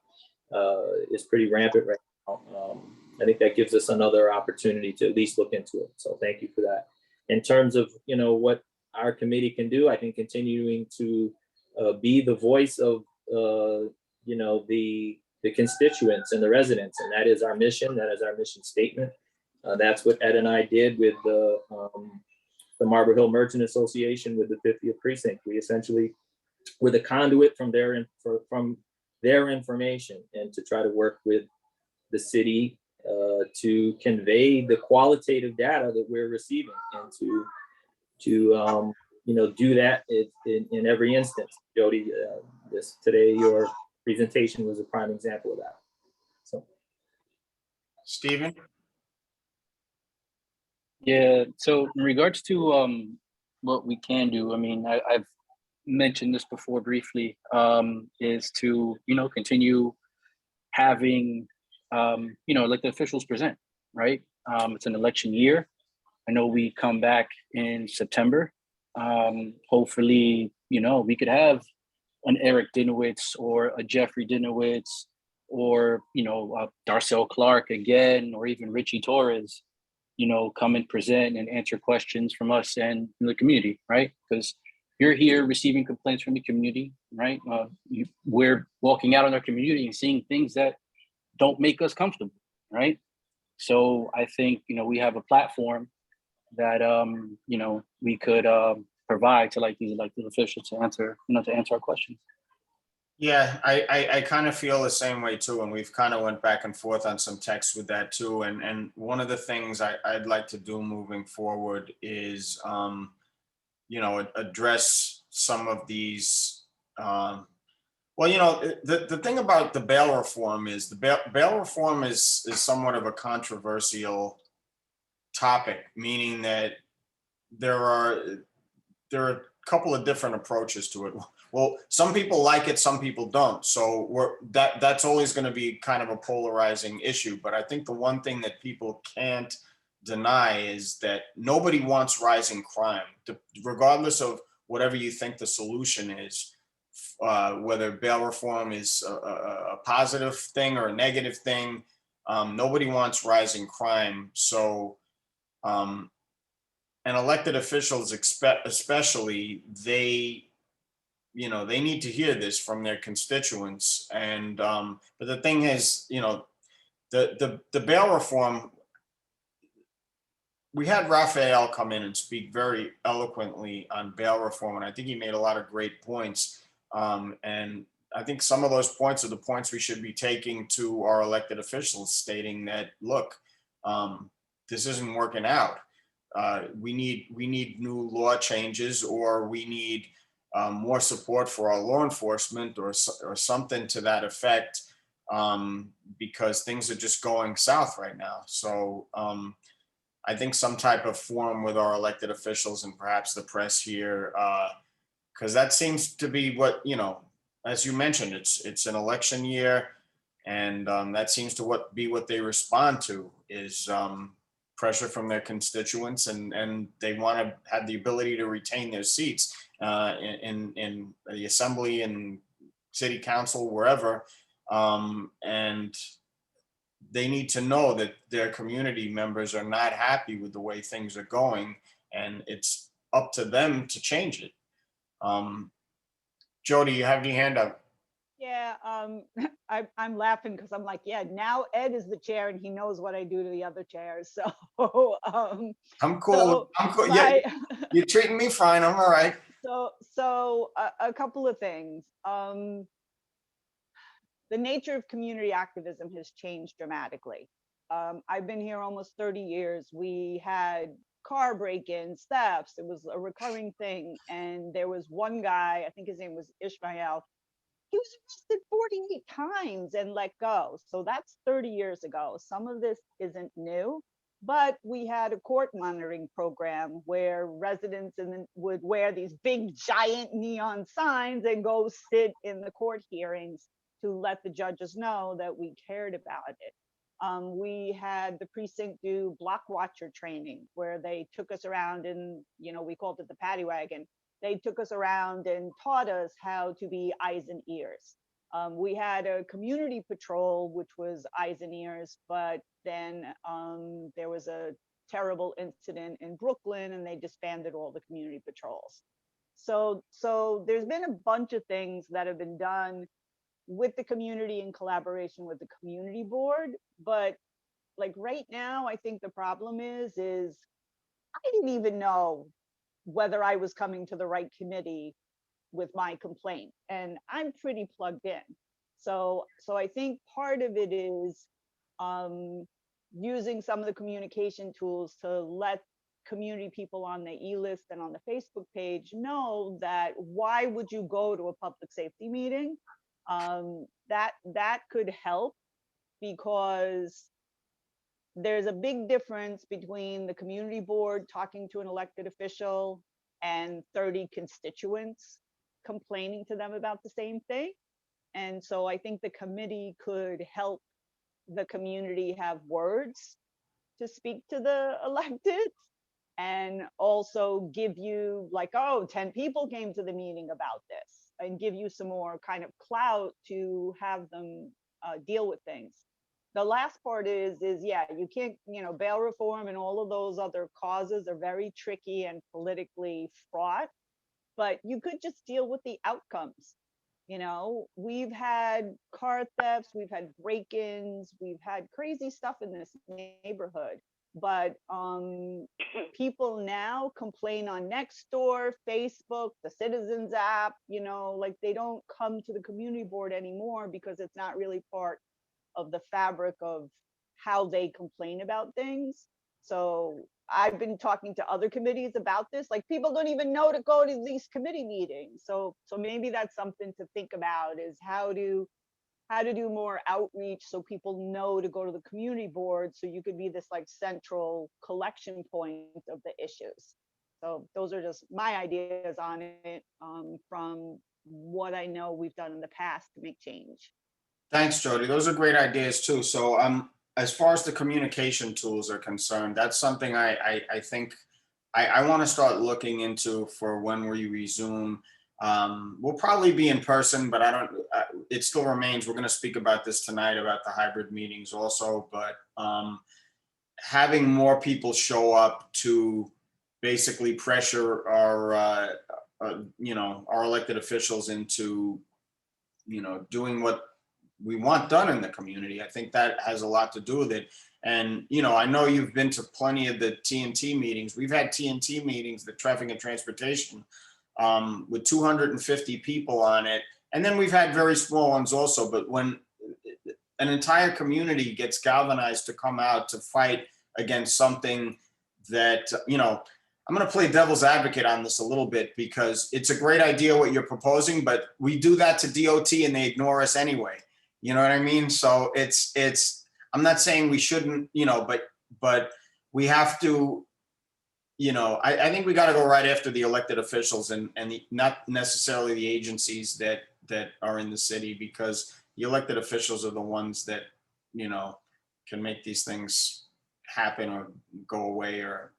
rampant right now. I think that gives us another opportunity to at least look into it. So thank you for that. In terms of, you know, what our committee can do, I think continuing to be the voice of, you know, the constituents and the residents, and that is our mission. That is our mission statement. That's what Ed and I did with the Marble Hill Merchant Association with the 50th precinct. We essentially were the conduit from their information and to try to work with the city to convey the qualitative data that we're receiving and to do that in every instance. Jody, today your presentation was a prime example of that. So, Stephen? Yeah, so in regards to what we can do, I mean, I've mentioned this before briefly, is to, continue having, elected officials present, right? It's an election year. I know we come back in September. Hopefully, we could have an Eric Dinowitz or a Jeffrey Dinowitz or, Darcel Clark again, or even Richie Torres, come and present and answer questions from us and the community, right? Because you're here receiving complaints from the community, right? We're walking out in our community and seeing things that don't make us comfortable, right? So I think, we have a platform that, we could provide to these elected officials to answer our questions. Yeah, I kind of feel the same way too, and we've kind of went back and forth on some texts with that too. And one of the things I'd like to do moving forward is, address some of these. The thing about the bail reform is bail reform is somewhat of a controversial topic, meaning that there are a couple of different approaches to it. Well, some people like it, some people don't. So that's always going to be kind of a polarizing issue. But I think the one thing that people can't deny is that nobody wants rising crime, regardless of whatever you think the solution is, whether bail reform is a positive thing or a negative thing. Nobody wants rising crime. So, and elected officials especially, they need to hear this from their constituents. And but the thing is, the bail reform, we had Raphael come in and speak very eloquently on bail reform, and I think he made a lot of great points. And I think some of those points are the points we should be taking to our elected officials, stating that, look, this isn't working out. We need new law changes, or we need more support for our law enforcement, or something to that effect, because things are just going south right now. So I think some type of forum with our elected officials and perhaps the press here, because that seems to be what, as you mentioned, it's an election year, and that seems to be what they respond to is pressure from their constituents, and they want to have the ability to retain their seats in the assembly and city council, wherever, and they need to know that their community members are not happy with the way things are going, and it's up to them to change it. Jody, you have your hand up. Yeah, I'm laughing because I'm like, yeah, now Ed is the chair and he knows what I do to the other chairs. So I'm cool. I'm cool. Yeah, you're treating me fine. I'm all right. So a couple of things. The nature of community activism has changed dramatically. I've been here almost 30 years. We had car break-ins, thefts. It was a recurring thing. And there was one guy, I think his name was Ishmael. He was arrested 48 times and let go. So that's 30 years ago. Some of this isn't new, but we had a court monitoring program where residents would wear these big giant neon signs and go sit in the court hearings to let the judges know that we cared about it. We had the precinct do block watcher training where they took us around and, we called it the paddy wagon. They took us around and taught us how to be eyes and ears. We had a community patrol, which was eyes and ears, but then there was a terrible incident in Brooklyn and they disbanded all the community patrols. So there's been a bunch of things that have been done with the community in collaboration with the community board, but like right now, I think the problem is I didn't even know whether I was coming to the right committee with my complaint, and I'm pretty plugged in. So I think part of it is using some of the communication tools to let community people on the e-list and on the Facebook page know that why would you go to a public safety meeting? That could help, because there's a big difference between the community board talking to an elected official and 30 constituents complaining to them about the same thing. And so I think the committee could help the community have words to speak to the elected, and also give you like, oh, 10 people came to the meeting about this, and give you some more kind of clout to have them deal with things. The last part is yeah, you can't, bail reform and all of those other causes are very tricky and politically fraught, but you could just deal with the outcomes. We've had car thefts, we've had break-ins, we've had crazy stuff in this neighborhood, but people now complain on Nextdoor, Facebook, the Citizens app, like they don't come to the community board anymore because it's not really part of the fabric of how they complain about things. So I've been talking to other committees about this, like people don't even know to go to these committee meetings. So maybe that's something to think about, is how to do more outreach so people know to go to the community board, so you could be this like central collection point of the issues. So those are just my ideas on it, from what I know we've done in the past to make change. Thanks, Jody. Those are great ideas too. So as far as the communication tools are concerned, that's something I think I want to start looking into for when we resume. We'll probably be in person, but it still remains, we're going to speak about this tonight about the hybrid meetings also, but having more people show up to basically pressure our elected officials into, doing what we want done in the community. I think that has a lot to do with it. And, I know you've been to plenty of the TNT meetings. We've had TNT meetings, the Traffic and Transportation, with 250 people on it. And then we've had very small ones also. But when an entire community gets galvanized to come out to fight against something that, I'm going to play devil's advocate on this a little bit, because it's a great idea what you're proposing, but we do that to DOT and they ignore us anyway. You know what I mean? So I'm not saying we shouldn't, but we have to, I think we got to go right after the elected officials and not necessarily the agencies that are in the city, because the elected officials are the ones that, can make these things happen or go away. Or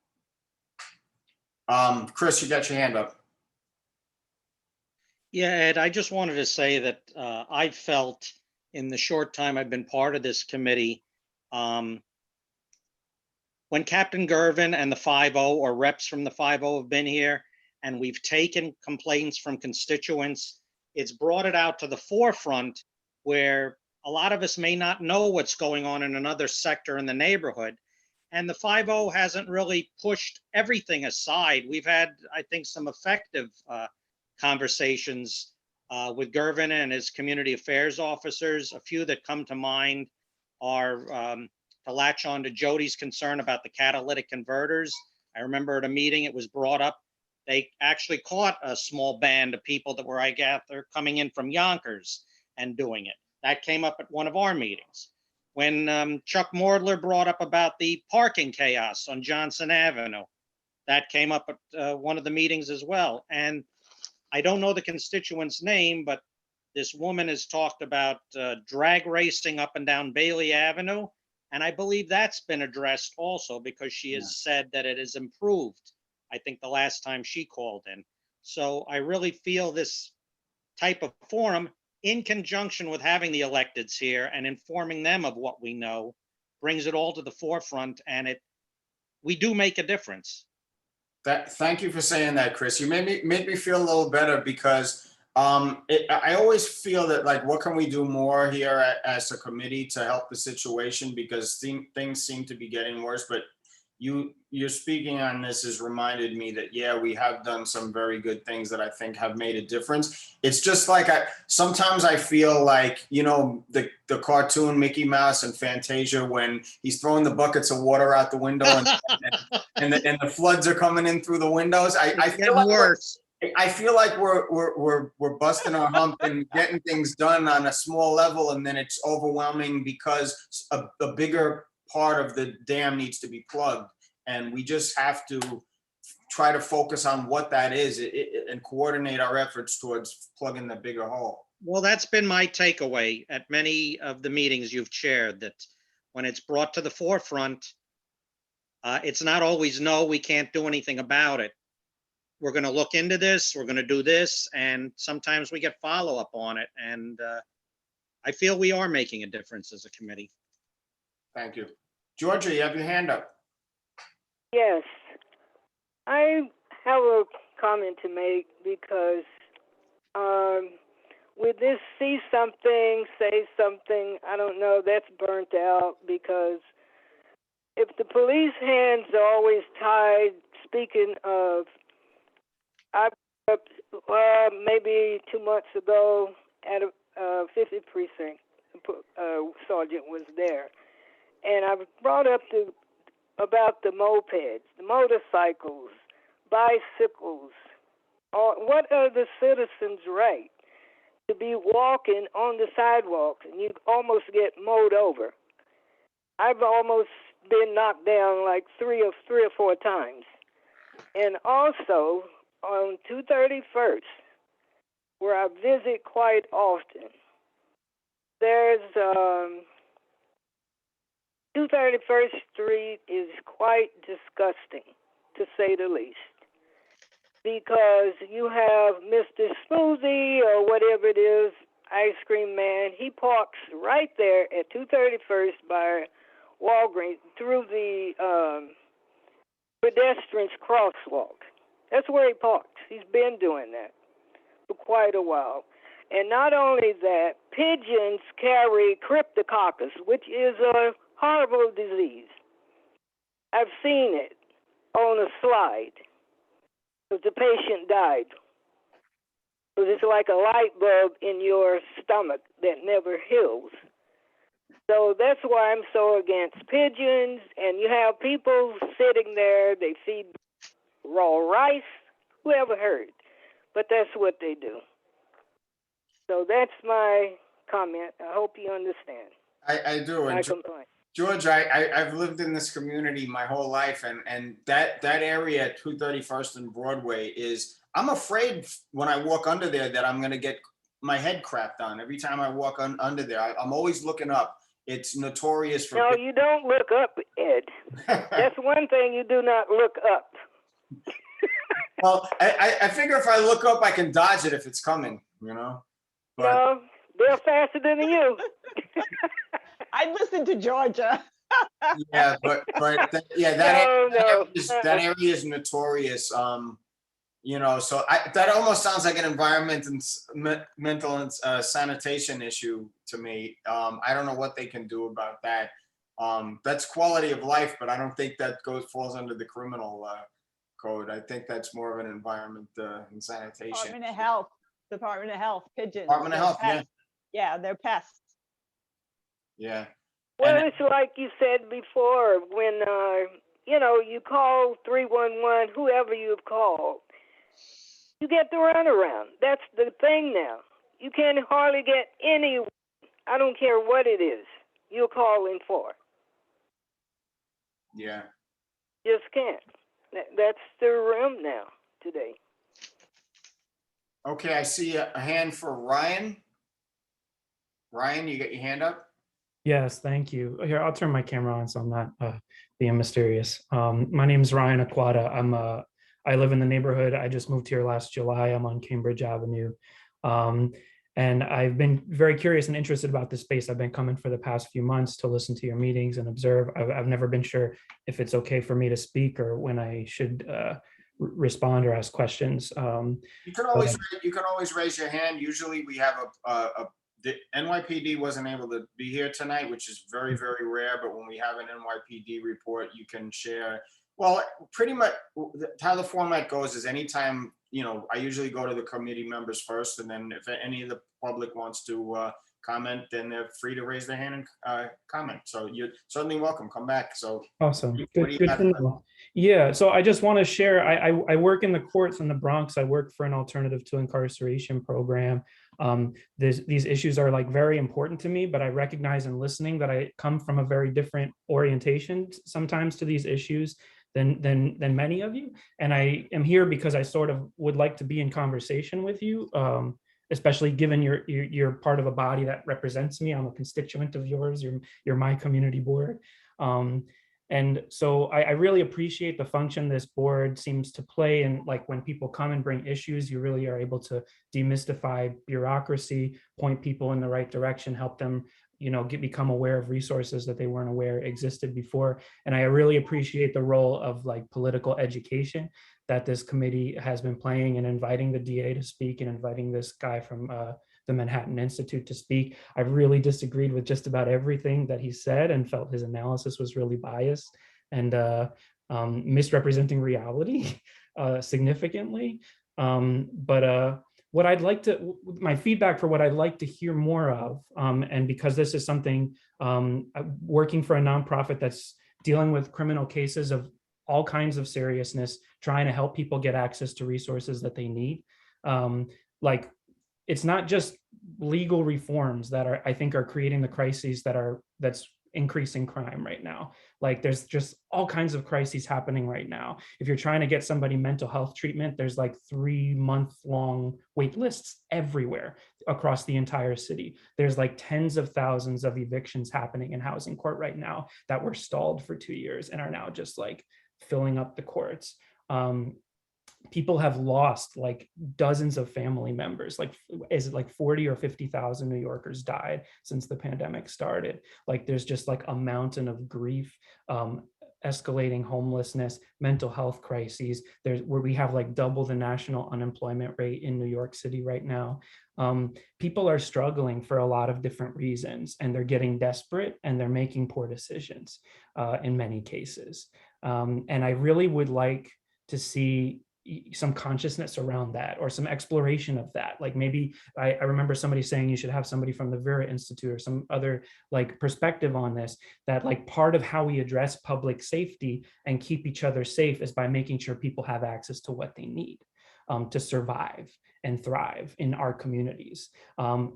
Chris, you got your hand up. Yeah, Ed, I just wanted to say that I felt in the short time I've been part of this committee, when Captain Gervin and the 5-0 or reps from the 5-0 have been here, and we've taken complaints from constituents, it's brought it out to the forefront where a lot of us may not know what's going on in another sector in the neighborhood. And the 5-0 hasn't really pushed everything aside. We've had, I think, some effective conversations with Gervin and his community affairs officers. A few that come to mind are to latch on to Jody's concern about the catalytic converters. I remember at a meeting it was brought up, they actually caught a small band of people that were, I gather, coming in from Yonkers and doing it. That came up at one of our meetings. When Chuck Mordler brought up about the parking chaos on Johnson Avenue, that came up at one of the meetings as well. And I don't know the constituent's name, but this woman has talked about drag racing up and down Bailey Avenue. And I believe that's been addressed also, because she has said that it has improved, I think the last time she called in. So I really feel this type of forum, in conjunction with having the electeds here and informing them of what we know, brings it all to the forefront, and we do make a difference. Thank you for saying that, Chris. You made me feel a little better, because I always feel that like, what can we do more here as a committee to help the situation? Because things seem to be getting worse, but you're speaking on this has reminded me that, yeah, we have done some very good things that I think have made a difference. It's just like, sometimes I feel like, you know, the cartoon Mickey Mouse and Fantasia, when he's throwing the buckets of water out the window and the floods are coming in through the windows. I feel like worse. I feel like we're busting our hump and getting things done on a small level, and then it's overwhelming because a bigger part of the dam needs to be plugged, and we just have to try to focus on what that is and coordinate our efforts towards plugging the bigger hole. Well, that's been my takeaway at many of the meetings you've chaired, that when it's brought to the forefront, it's not always, no, we can't do anything about it. We're going to look into this, we're going to do this, and sometimes we get follow-up on it. And I feel we are making a difference as a committee. Thank you. Georgia, you have your hand up. Yes, I have a comment to make because with this see something, say something, I don't know, that's burnt out, because if the police hands are always tied, speaking of, I maybe 2 months ago at a 50th precinct, sergeant was there. And I brought up about the mopeds, the motorcycles, bicycles. What are the citizens' right to be walking on the sidewalk and you almost get mowed over? I've almost been knocked down like three or four times. And also on 231st, where I visit quite often, there's 231st Street is quite disgusting, to say the least, because you have Mr. Smoothie or whatever it is, ice cream man. He parks right there at 231st by Walgreens through the pedestrians crosswalk. That's where he parks. He's been doing that for quite a while. And not only that, pigeons carry cryptococcus, which is a horrible disease. I've seen it on a slide. The patient died. It's like a light bulb in your stomach that never heals. So that's why I'm so against pigeons. And you have people sitting there, they feed raw rice. Who ever heard? But that's what they do. So that's my comment. I hope you understand. I do. My And complaint. George, I've lived in this community my whole life, and that area at 231st and Broadway is, I'm afraid when I walk under there that I'm gonna get my head crapped on. Every time I walk under there, I'm always looking up. It's notorious for. No, you don't look up, Ed. That's one thing you do not look up. Well, I figure if I look up, I can dodge it if it's coming, you know? But, No, they're faster than you. I listened to Georgia. yeah, but that area is notorious. You know, so that almost sounds like an mental and sanitation issue to me. I don't know what they can do about that. That's quality of life, but I don't think that falls under the criminal code. I think that's more of an environment and sanitation. Department of Health, pigeons. Department of Health, yeah. Yeah, they're pests. Yeah. Well, it's like you said before, when, you call 311, whoever you've called, you get the runaround. That's the thing now. You can't hardly get any, I don't care what it is, you're calling for. Yeah. Just can't. That's the realm now today. Okay, I see a hand for Ryan. Ryan, you got your hand up? Yes, thank you. Here, I'll turn my camera on so I'm not being mysterious. My name is Ryan Aquata. I live in the neighborhood. I just moved here last July. I'm on Cambridge Avenue. And I've been very curious and interested about this space. I've been coming for the past few months to listen to your meetings and observe. I've never been sure if it's okay for me to speak or when I should respond or ask questions. You can always raise your hand. Usually we have the NYPD wasn't able to be here tonight, which is very, very rare. But when we have an NYPD report, you can share. Well, pretty much how the format goes is anytime, I usually go to the committee members first, and then if any of the public wants to comment, then they're free to raise their hand and comment. So you're certainly welcome. Come back. So awesome. what do you Good have? to know. Yeah, so I just want to share, I work in the courts in the Bronx. I work for an alternative to incarceration program. These issues are like very important to me, but I recognize in listening that I come from a very different orientation sometimes to these issues than many of you. And I am here because I sort of would like to be in conversation with you, especially given you're part of a body that represents me. I'm a constituent of yours. You're my community board. And so I really appreciate the function this board seems to play. And like when people come and bring issues, you really are able to demystify bureaucracy, point people in the right direction, help them, become aware of resources that they weren't aware existed before. And I really appreciate the role of like political education that this committee has been playing, and inviting the DA to speak and inviting this guy from the Manhattan Institute to speak. I really disagreed with just about everything that he said and felt his analysis was really biased and misrepresenting reality significantly. But what I'd like to, my feedback for what I'd like to hear more of, and because this is something, working for a nonprofit that's dealing with criminal cases of all kinds of seriousness, trying to help people get access to resources that they need. Like, it's not just legal reforms that I think are creating the crises that's increasing crime right now. Like, there's just all kinds of crises happening right now. If you're trying to get somebody mental health treatment, there's like 3-month-long wait lists everywhere across the entire city. There's like tens of thousands of evictions happening in housing court right now that were stalled for 2 years and are now just like filling up the courts. People have lost like dozens of family members. Like, is it like 40 or 50,000 New Yorkers died since the pandemic started? Like, there's just like a mountain of grief, escalating homelessness, mental health crises. There's where we have like double the national unemployment rate in New York City right now. People are struggling for a lot of different reasons, and they're getting desperate and they're making poor decisions in many cases. And I really would like to see some consciousness around that, or some exploration of that. Like, maybe I remember somebody saying you should have somebody from the Vera Institute or some other like perspective on this, that like part of how we address public safety and keep each other safe is by making sure people have access to what they need to survive and thrive in our communities. I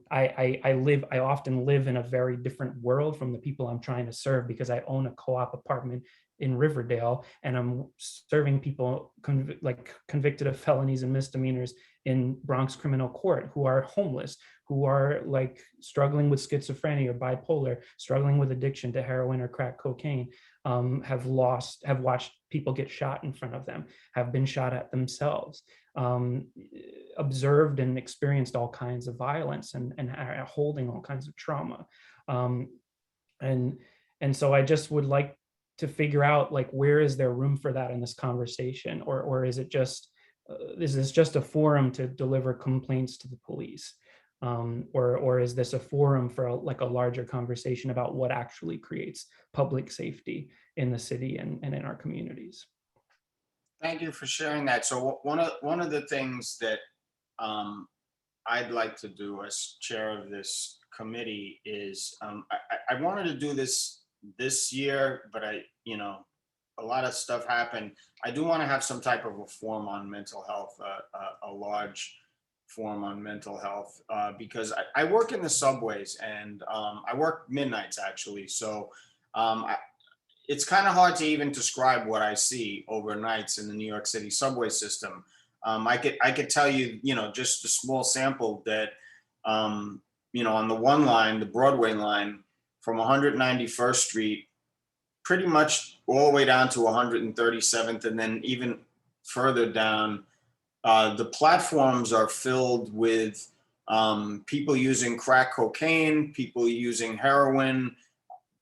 often live in a very different world from the people I'm trying to serve, because I own a co-op apartment in Riverdale, and I'm serving people convicted of felonies and misdemeanors in Bronx criminal court, who are homeless, who are like struggling with schizophrenia or bipolar, struggling with addiction to heroin or crack cocaine, have watched people get shot in front of them, have been shot at themselves, observed and experienced all kinds of violence and are holding all kinds of trauma. And so I just would like to figure out, like, where is there room for that in this conversation, or is it just is this just a forum to deliver complaints to the police, or is this a forum for a larger conversation about what actually creates public safety in the city and in our communities? Thank you for sharing that. So one of the things that I'd like to do as chair of this committee is I wanted to do this year, but a lot of stuff happened. I do want to have some type of a forum on mental health, a large forum on mental health, because I work in the subways, and I work midnights actually. So it's kind of hard to even describe what I see overnights in the New York City subway system. I could tell you, just a small sample that, on the one line, the Broadway line, from 191st Street, pretty much all the way down to 137th, and then even further down, the platforms are filled with people using crack cocaine, people using heroin,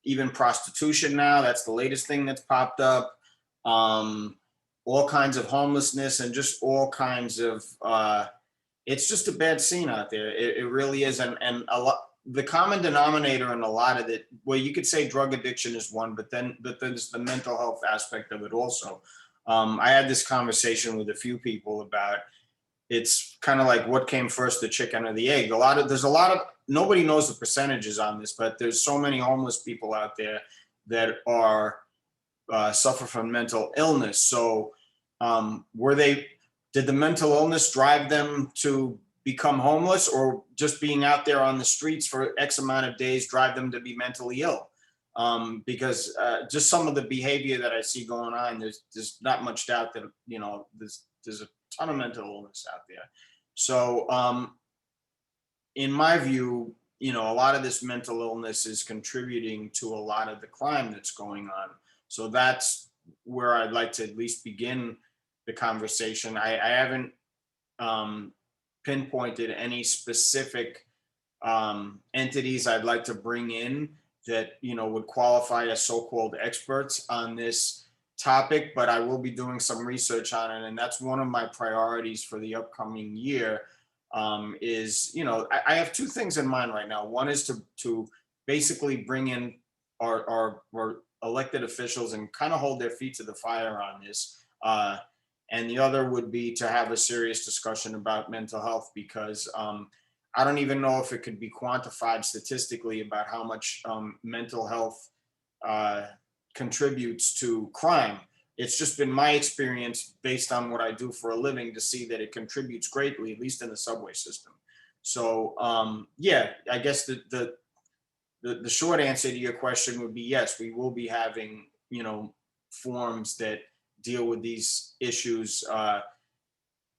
even prostitution now. That's the latest thing that's popped up. All all kinds of homelessness and just all kinds of, it's just a bad scene out there. It really is. And a lot, the common denominator in a lot of it, well, you could say drug addiction is one, but there's the mental health aspect of it also. I had this conversation with a few people about, it's kind of like what came first, the chicken or the egg. There's a lot of, nobody knows the percentages on this, but there's so many homeless people out there that are suffer from mental illness. So did the mental illness drive them to become homeless, or just being out there on the streets for X amount of days drive them to be mentally ill? Because just some of the behavior that I see going on, there's not much doubt that, you know, there's a ton of mental illness out there. So in my view, you know, a lot of this mental illness is contributing to a lot of the crime that's going on. So that's where I'd like to at least begin the conversation. I haven't pinpointed any specific entities I'd like to bring in that, you know, would qualify as so-called experts on this topic, but I will be doing some research on it. And that's one of my priorities for the upcoming year. Is, you know, I have two things in mind right now. One is to basically bring in our elected officials and kind of hold their feet to the fire on this. And the other would be to have a serious discussion about mental health, because I don't even know if it could be quantified statistically about how much mental health contributes to crime. It's just been my experience, based on what I do for a living, to see that it contributes greatly, at least in the subway system. So yeah, I guess the short answer to your question would be yes, we will be having, you know, forums that deal with these issues,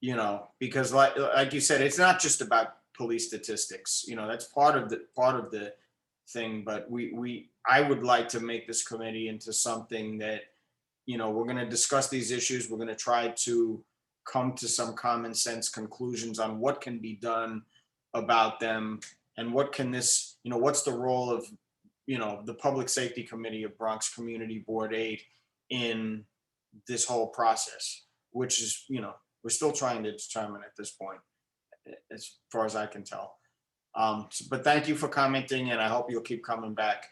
you know, because like you said, it's not just about police statistics, you know, that's part of the thing, but I would like to make this committee into something that, you know, we're going to discuss these issues. We're going to try to come to some common sense conclusions on what can be done about them, and what can this, you know, what's the role of, you know, the Public Safety Committee of Bronx Community Board 8 in this whole process, which is, you know, we're still trying to determine at this point, as far as I can tell. But thank you for commenting, and I hope you'll keep coming back.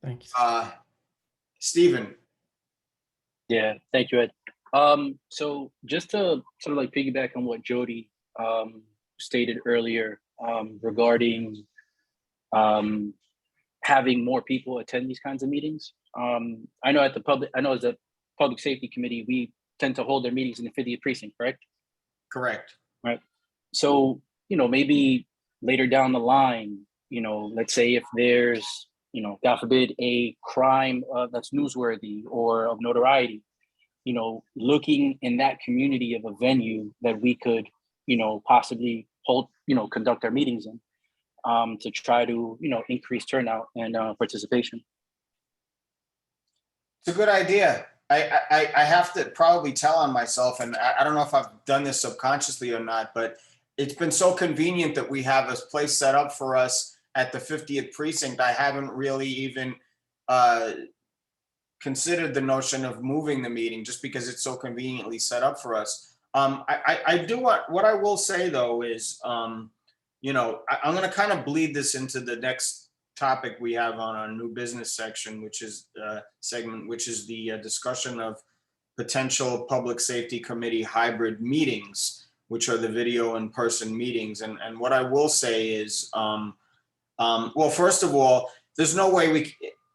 Thank you. Stephen. Yeah, thank you, Ed. So just to sort of like piggyback on what Jody stated earlier regarding having more people attend these kinds of meetings. I know as a Public Safety Committee, we tend to hold their meetings in the 50th precinct, correct? Correct. Right. So, you know, maybe later down the line, you know, let's say if there's, you know, God forbid, a crime that's newsworthy or of notoriety, you know, looking in that community of a venue that we could, you know, possibly hold, you know, conduct our meetings in, to try to, you know, increase turnout and participation. It's a good idea. I have to probably tell on myself, and I don't know if I've done this subconsciously or not, but it's been so convenient that we have a place set up for us at the 50th precinct. I haven't really even considered the notion of moving the meeting, just because it's so conveniently set up for us. I do what I will say though is, you know, I'm going to kind of bleed this into the next topic we have on our new business section, which is segment, which is the discussion of potential Public Safety Committee hybrid meetings, which are the video in-person meetings. And what I will say is, well, first of all, there's no way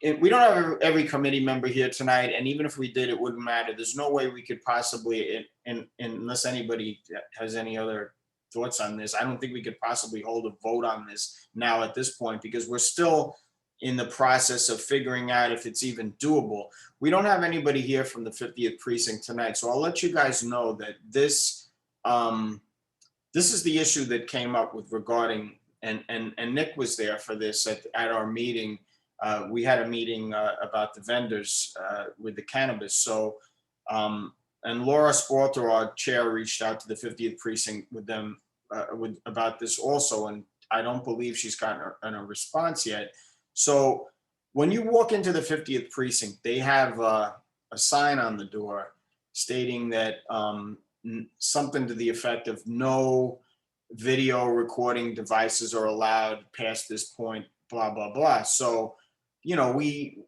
we don't have every committee member here tonight, and even if we did, it wouldn't matter. There's no way we could possibly, unless anybody has any other thoughts on this, I don't think we could possibly hold a vote on this now at this point, because we're still in the process of figuring out if it's even doable. We don't have anybody here from the 50th precinct tonight, so I'll let you guys know that this is the issue that came up with regarding, and Nick was there for this at our meeting. We had a meeting about the vendors with the cannabis. So, and Laura Sporter, our chair, reached out to the 50th precinct with them about this also, and I don't believe she's gotten a response yet. So when you walk into the 50th precinct, they have a sign on the door stating that something to the effect of no video recording devices are allowed past this point, blah, blah, blah. So, you know, we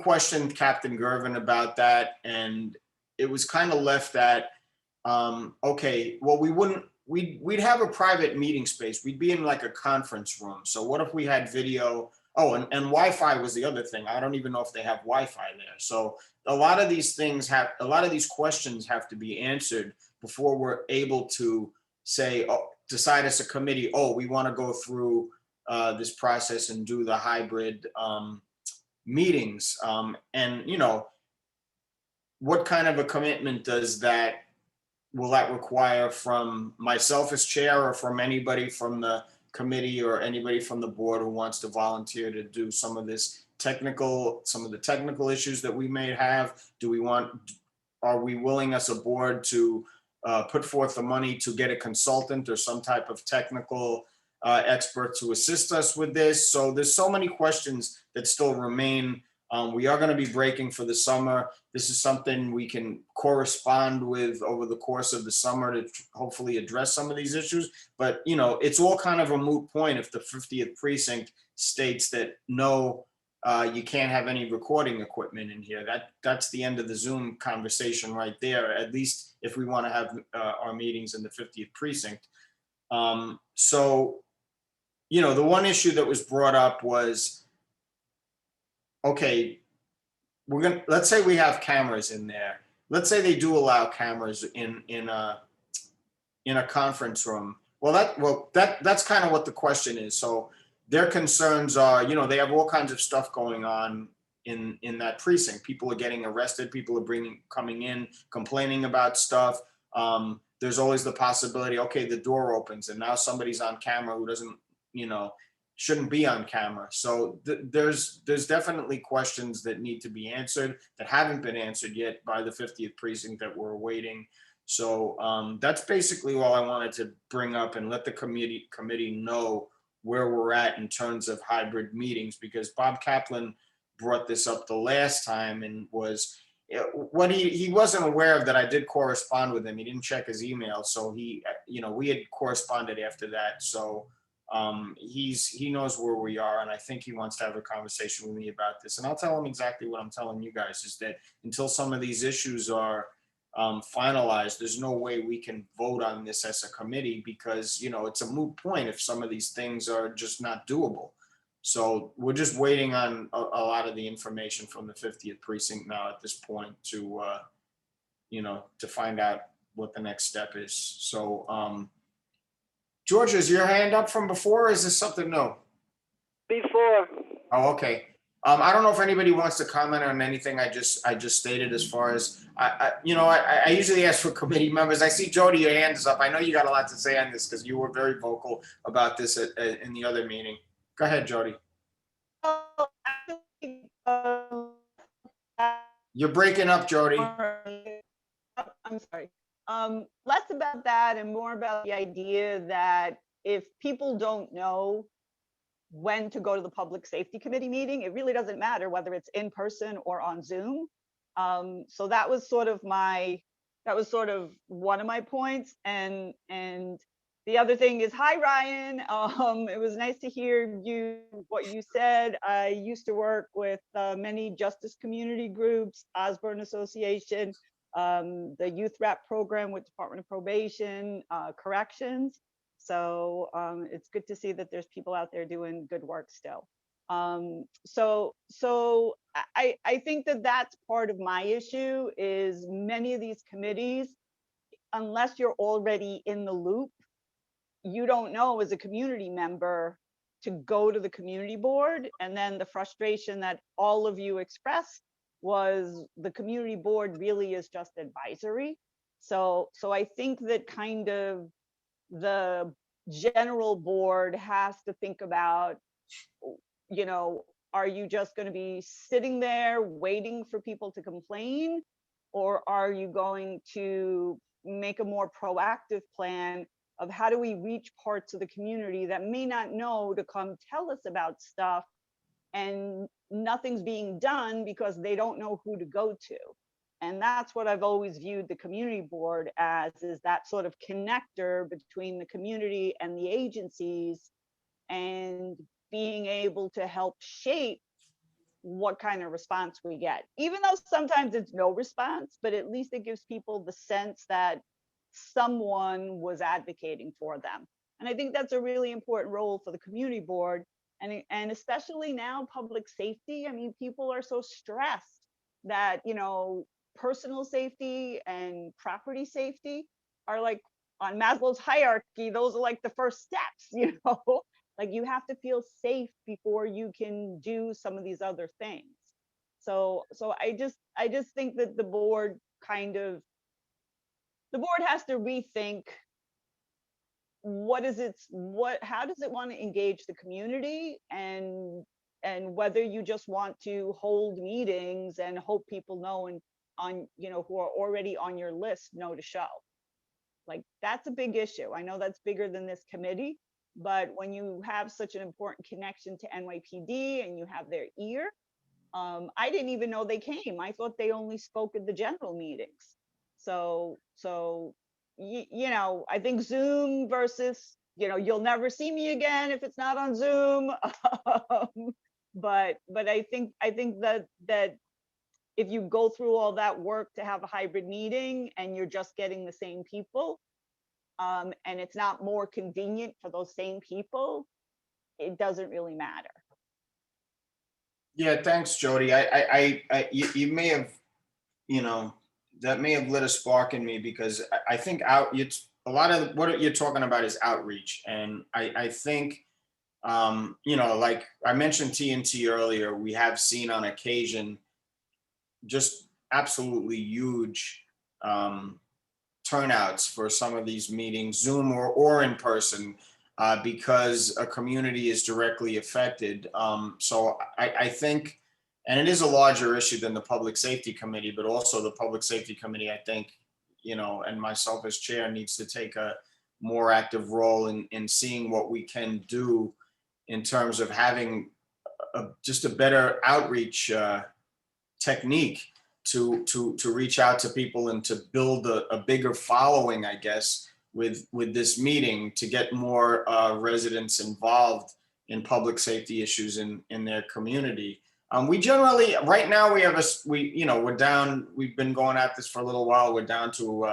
questioned Captain Gervin about that, and it was kind of left at, okay, well, we'd have a private meeting space. We'd be in like a conference room. So what if we had video? Oh, and Wi-Fi was the other thing. I don't even know if they have Wi-Fi there. So a lot of these questions have to be answered before we're able to say, oh, decide as a committee, oh, we want to go through this process and do the hybrid meetings. And, you know, what kind of a commitment will that require from myself as chair, or from anybody from the committee or anybody from the board who wants to volunteer to do some of the technical issues that we may have? Are we willing as a board to put forth the money to get a consultant or some type of technical expert to assist us with this? So there's so many questions that still remain. We are going to be breaking for the summer. This is something we can correspond with over the course of the summer to hopefully address some of these issues. But, you know, it's all kind of a moot point if the 50th precinct states that no, you can't have any recording equipment in here. That's the end of the Zoom conversation right there, at least if we want to have our meetings in the 50th precinct. So, you know, the one issue that was brought up was, okay, let's say we have cameras in there. Let's say they do allow cameras in a conference room. Well, that's kind of what the question is. So their concerns are, you know, they have all kinds of stuff going on in that precinct. People are getting arrested. People are coming in, complaining about stuff. There's always the possibility, okay, the door opens and now somebody's on camera who doesn't, you know, shouldn't be on camera. So there's definitely questions that need to be answered that haven't been answered yet by the 50th precinct that we're awaiting. So that's basically all I wanted to bring up and let the committee know where we're at in terms of hybrid meetings, because Bob Kaplan brought this up the last time and was what he wasn't aware of that I did correspond with him. He didn't check his email. So we had corresponded after that. So he knows where we are, and I think he wants to have a conversation with me about this. And I'll tell him exactly what I'm telling you guys, is that until some of these issues are finalized, there's no way we can vote on this as a committee, because, you know, it's a moot point if some of these things are just not doable. So we're just waiting on a lot of the information from the 50th precinct now at this point to, to find out what the next step is. So, Georgia, is your hand up from before, or is this something new? Before. Oh, okay. I don't know if anybody wants to comment on anything I just stated, as far as, I usually ask for committee members. I see Jody, your hand is up. I know you got a lot to say on this because you were very vocal about this in the other meeting. Go ahead, Jody. You're breaking up, Jody. I'm sorry. Less about that and more about the idea that if people don't know when to go to the Public Safety Committee meeting, it really doesn't matter whether it's in person or on Zoom. So that was sort of one of my points. And the other thing is, hi, Ryan. It was nice to hear what you said. I used to work with many justice community groups, Osborne Association, the Youth Wrap program with Department of Probation, Corrections. So it's good to see that there's people out there doing good work still. So I think that that's part of my issue, is many of these committees, unless you're already in the loop, you don't know as a community member to go to the community board. And then the frustration that all of you expressed was the community board really is just advisory. So I think that kind of the general board has to think about, are you just going to be sitting there waiting for people to complain? Or are you going to make a more proactive plan of how do we reach parts of the community that may not know to come tell us about stuff, and nothing's being done because they don't know who to go to. And that's what I've always viewed the community board as, is that sort of connector between the community and the agencies, and being able to help shape what kind of response we get. Even though sometimes it's no response, but at least it gives people the sense that someone was advocating for them. And I think that's a really important role for the community board. And especially now, public safety. I mean, people are so stressed that, you know, personal safety and property safety are like on Maslow's hierarchy. Those are like the first steps, you know, like you have to feel safe before you can do some of these other things. So I just think that the board has to rethink how does it want to engage the community, and whether you just want to hold meetings and hope people know, and you know, who are already on your list know to show. Like, that's a big issue. I know that's bigger than this committee, but when you have such an important connection to NYPD and you have their ear, I didn't even know they came. I thought they only spoke at the general meetings. So you know, I think Zoom versus, you know, you'll never see me again if it's not on Zoom. But I think that if you go through all that work to have a hybrid meeting and you're just getting the same people, and it's not more convenient for those same people, it doesn't really matter. Yeah, thanks, Jody. You may have, you know, that may have lit a spark in me, because I think it's a lot of what you're talking about is outreach. And I think, you know, like I mentioned TNT earlier, we have seen on occasion just absolutely huge turnouts for some of these meetings, Zoom or in person, because a community is directly affected. So I think, and it is a larger issue than the Public Safety Committee, but also the Public Safety Committee, I think, you know, and myself as chair, needs to take a more active role in seeing what we can do in terms of having just a better outreach technique to reach out to people and to build a bigger following, I guess, with this meeting, to get more residents involved in public safety issues in their community. We generally, right now, we're down, we've been going at this for a little while. We're down to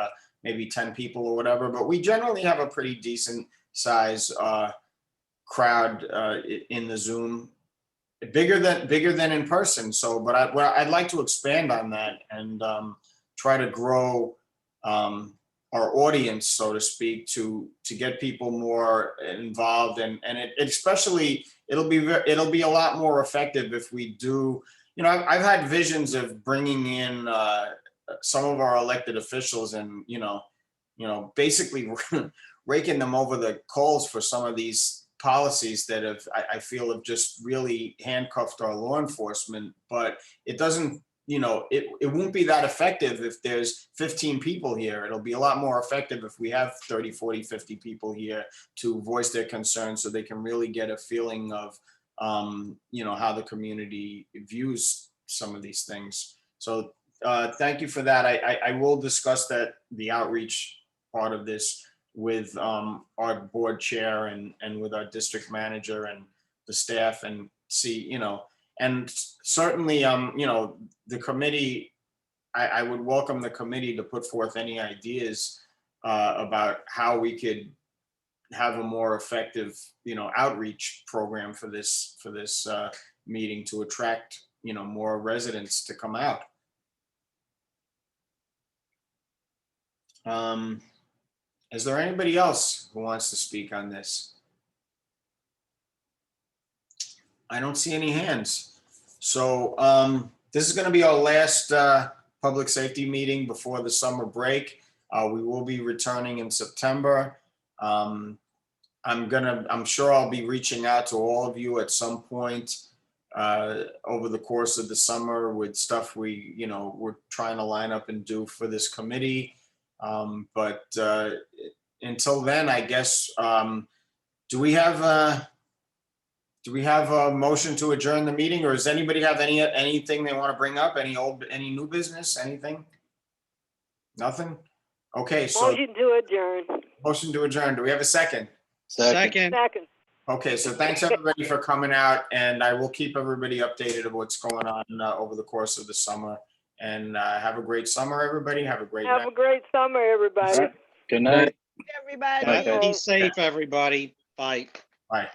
maybe 10 people or whatever, but we generally have a pretty decent size crowd in the Zoom, bigger than in person. So, but I'd like to expand on that and try to grow our audience, so to speak, to get people more involved, and it especially it'll be a lot more effective if we do. You know, I've had visions of bringing in some of our elected officials and you know basically raking them over the coals for some of these policies that I feel have just really handcuffed our law enforcement. But it doesn't, you know, it won't be that effective if there's 15 people here. It'll be a lot more effective if we have 30, 40, 50 people here to voice their concerns, so they can really get a feeling of, you know, how the community views some of these things. So thank you for that. I will discuss the outreach part of this with our board chair and with our district manager and the staff, and see, you know, and certainly, you know, the committee, I would welcome the committee to put forth any ideas about how we could have a more effective, you know, outreach program for this meeting to attract, you know, more residents to come out. Is there anybody else who wants to speak on this? I don't see any hands. So this is going to be our last public safety meeting before the summer break. We will be returning in September. I'm sure I'll be reaching out to all of you at some point over the course of the summer with stuff we're trying to line up and do for this committee. But until then, I guess, do we have Do we have a motion to adjourn the meeting, or does anybody have anything they want to bring up? Any new business, anything? Nothing? Okay, so Motion to adjourn. motion to adjourn. Do we have a second? Second. Second. Okay, so thanks everybody for coming out, and I will keep everybody updated of what's going on over the course of the summer. And have a great summer, everybody. Have a great Have night. a great summer, everybody. Good night. Everybody. Be safe, everybody. Bye. Bye.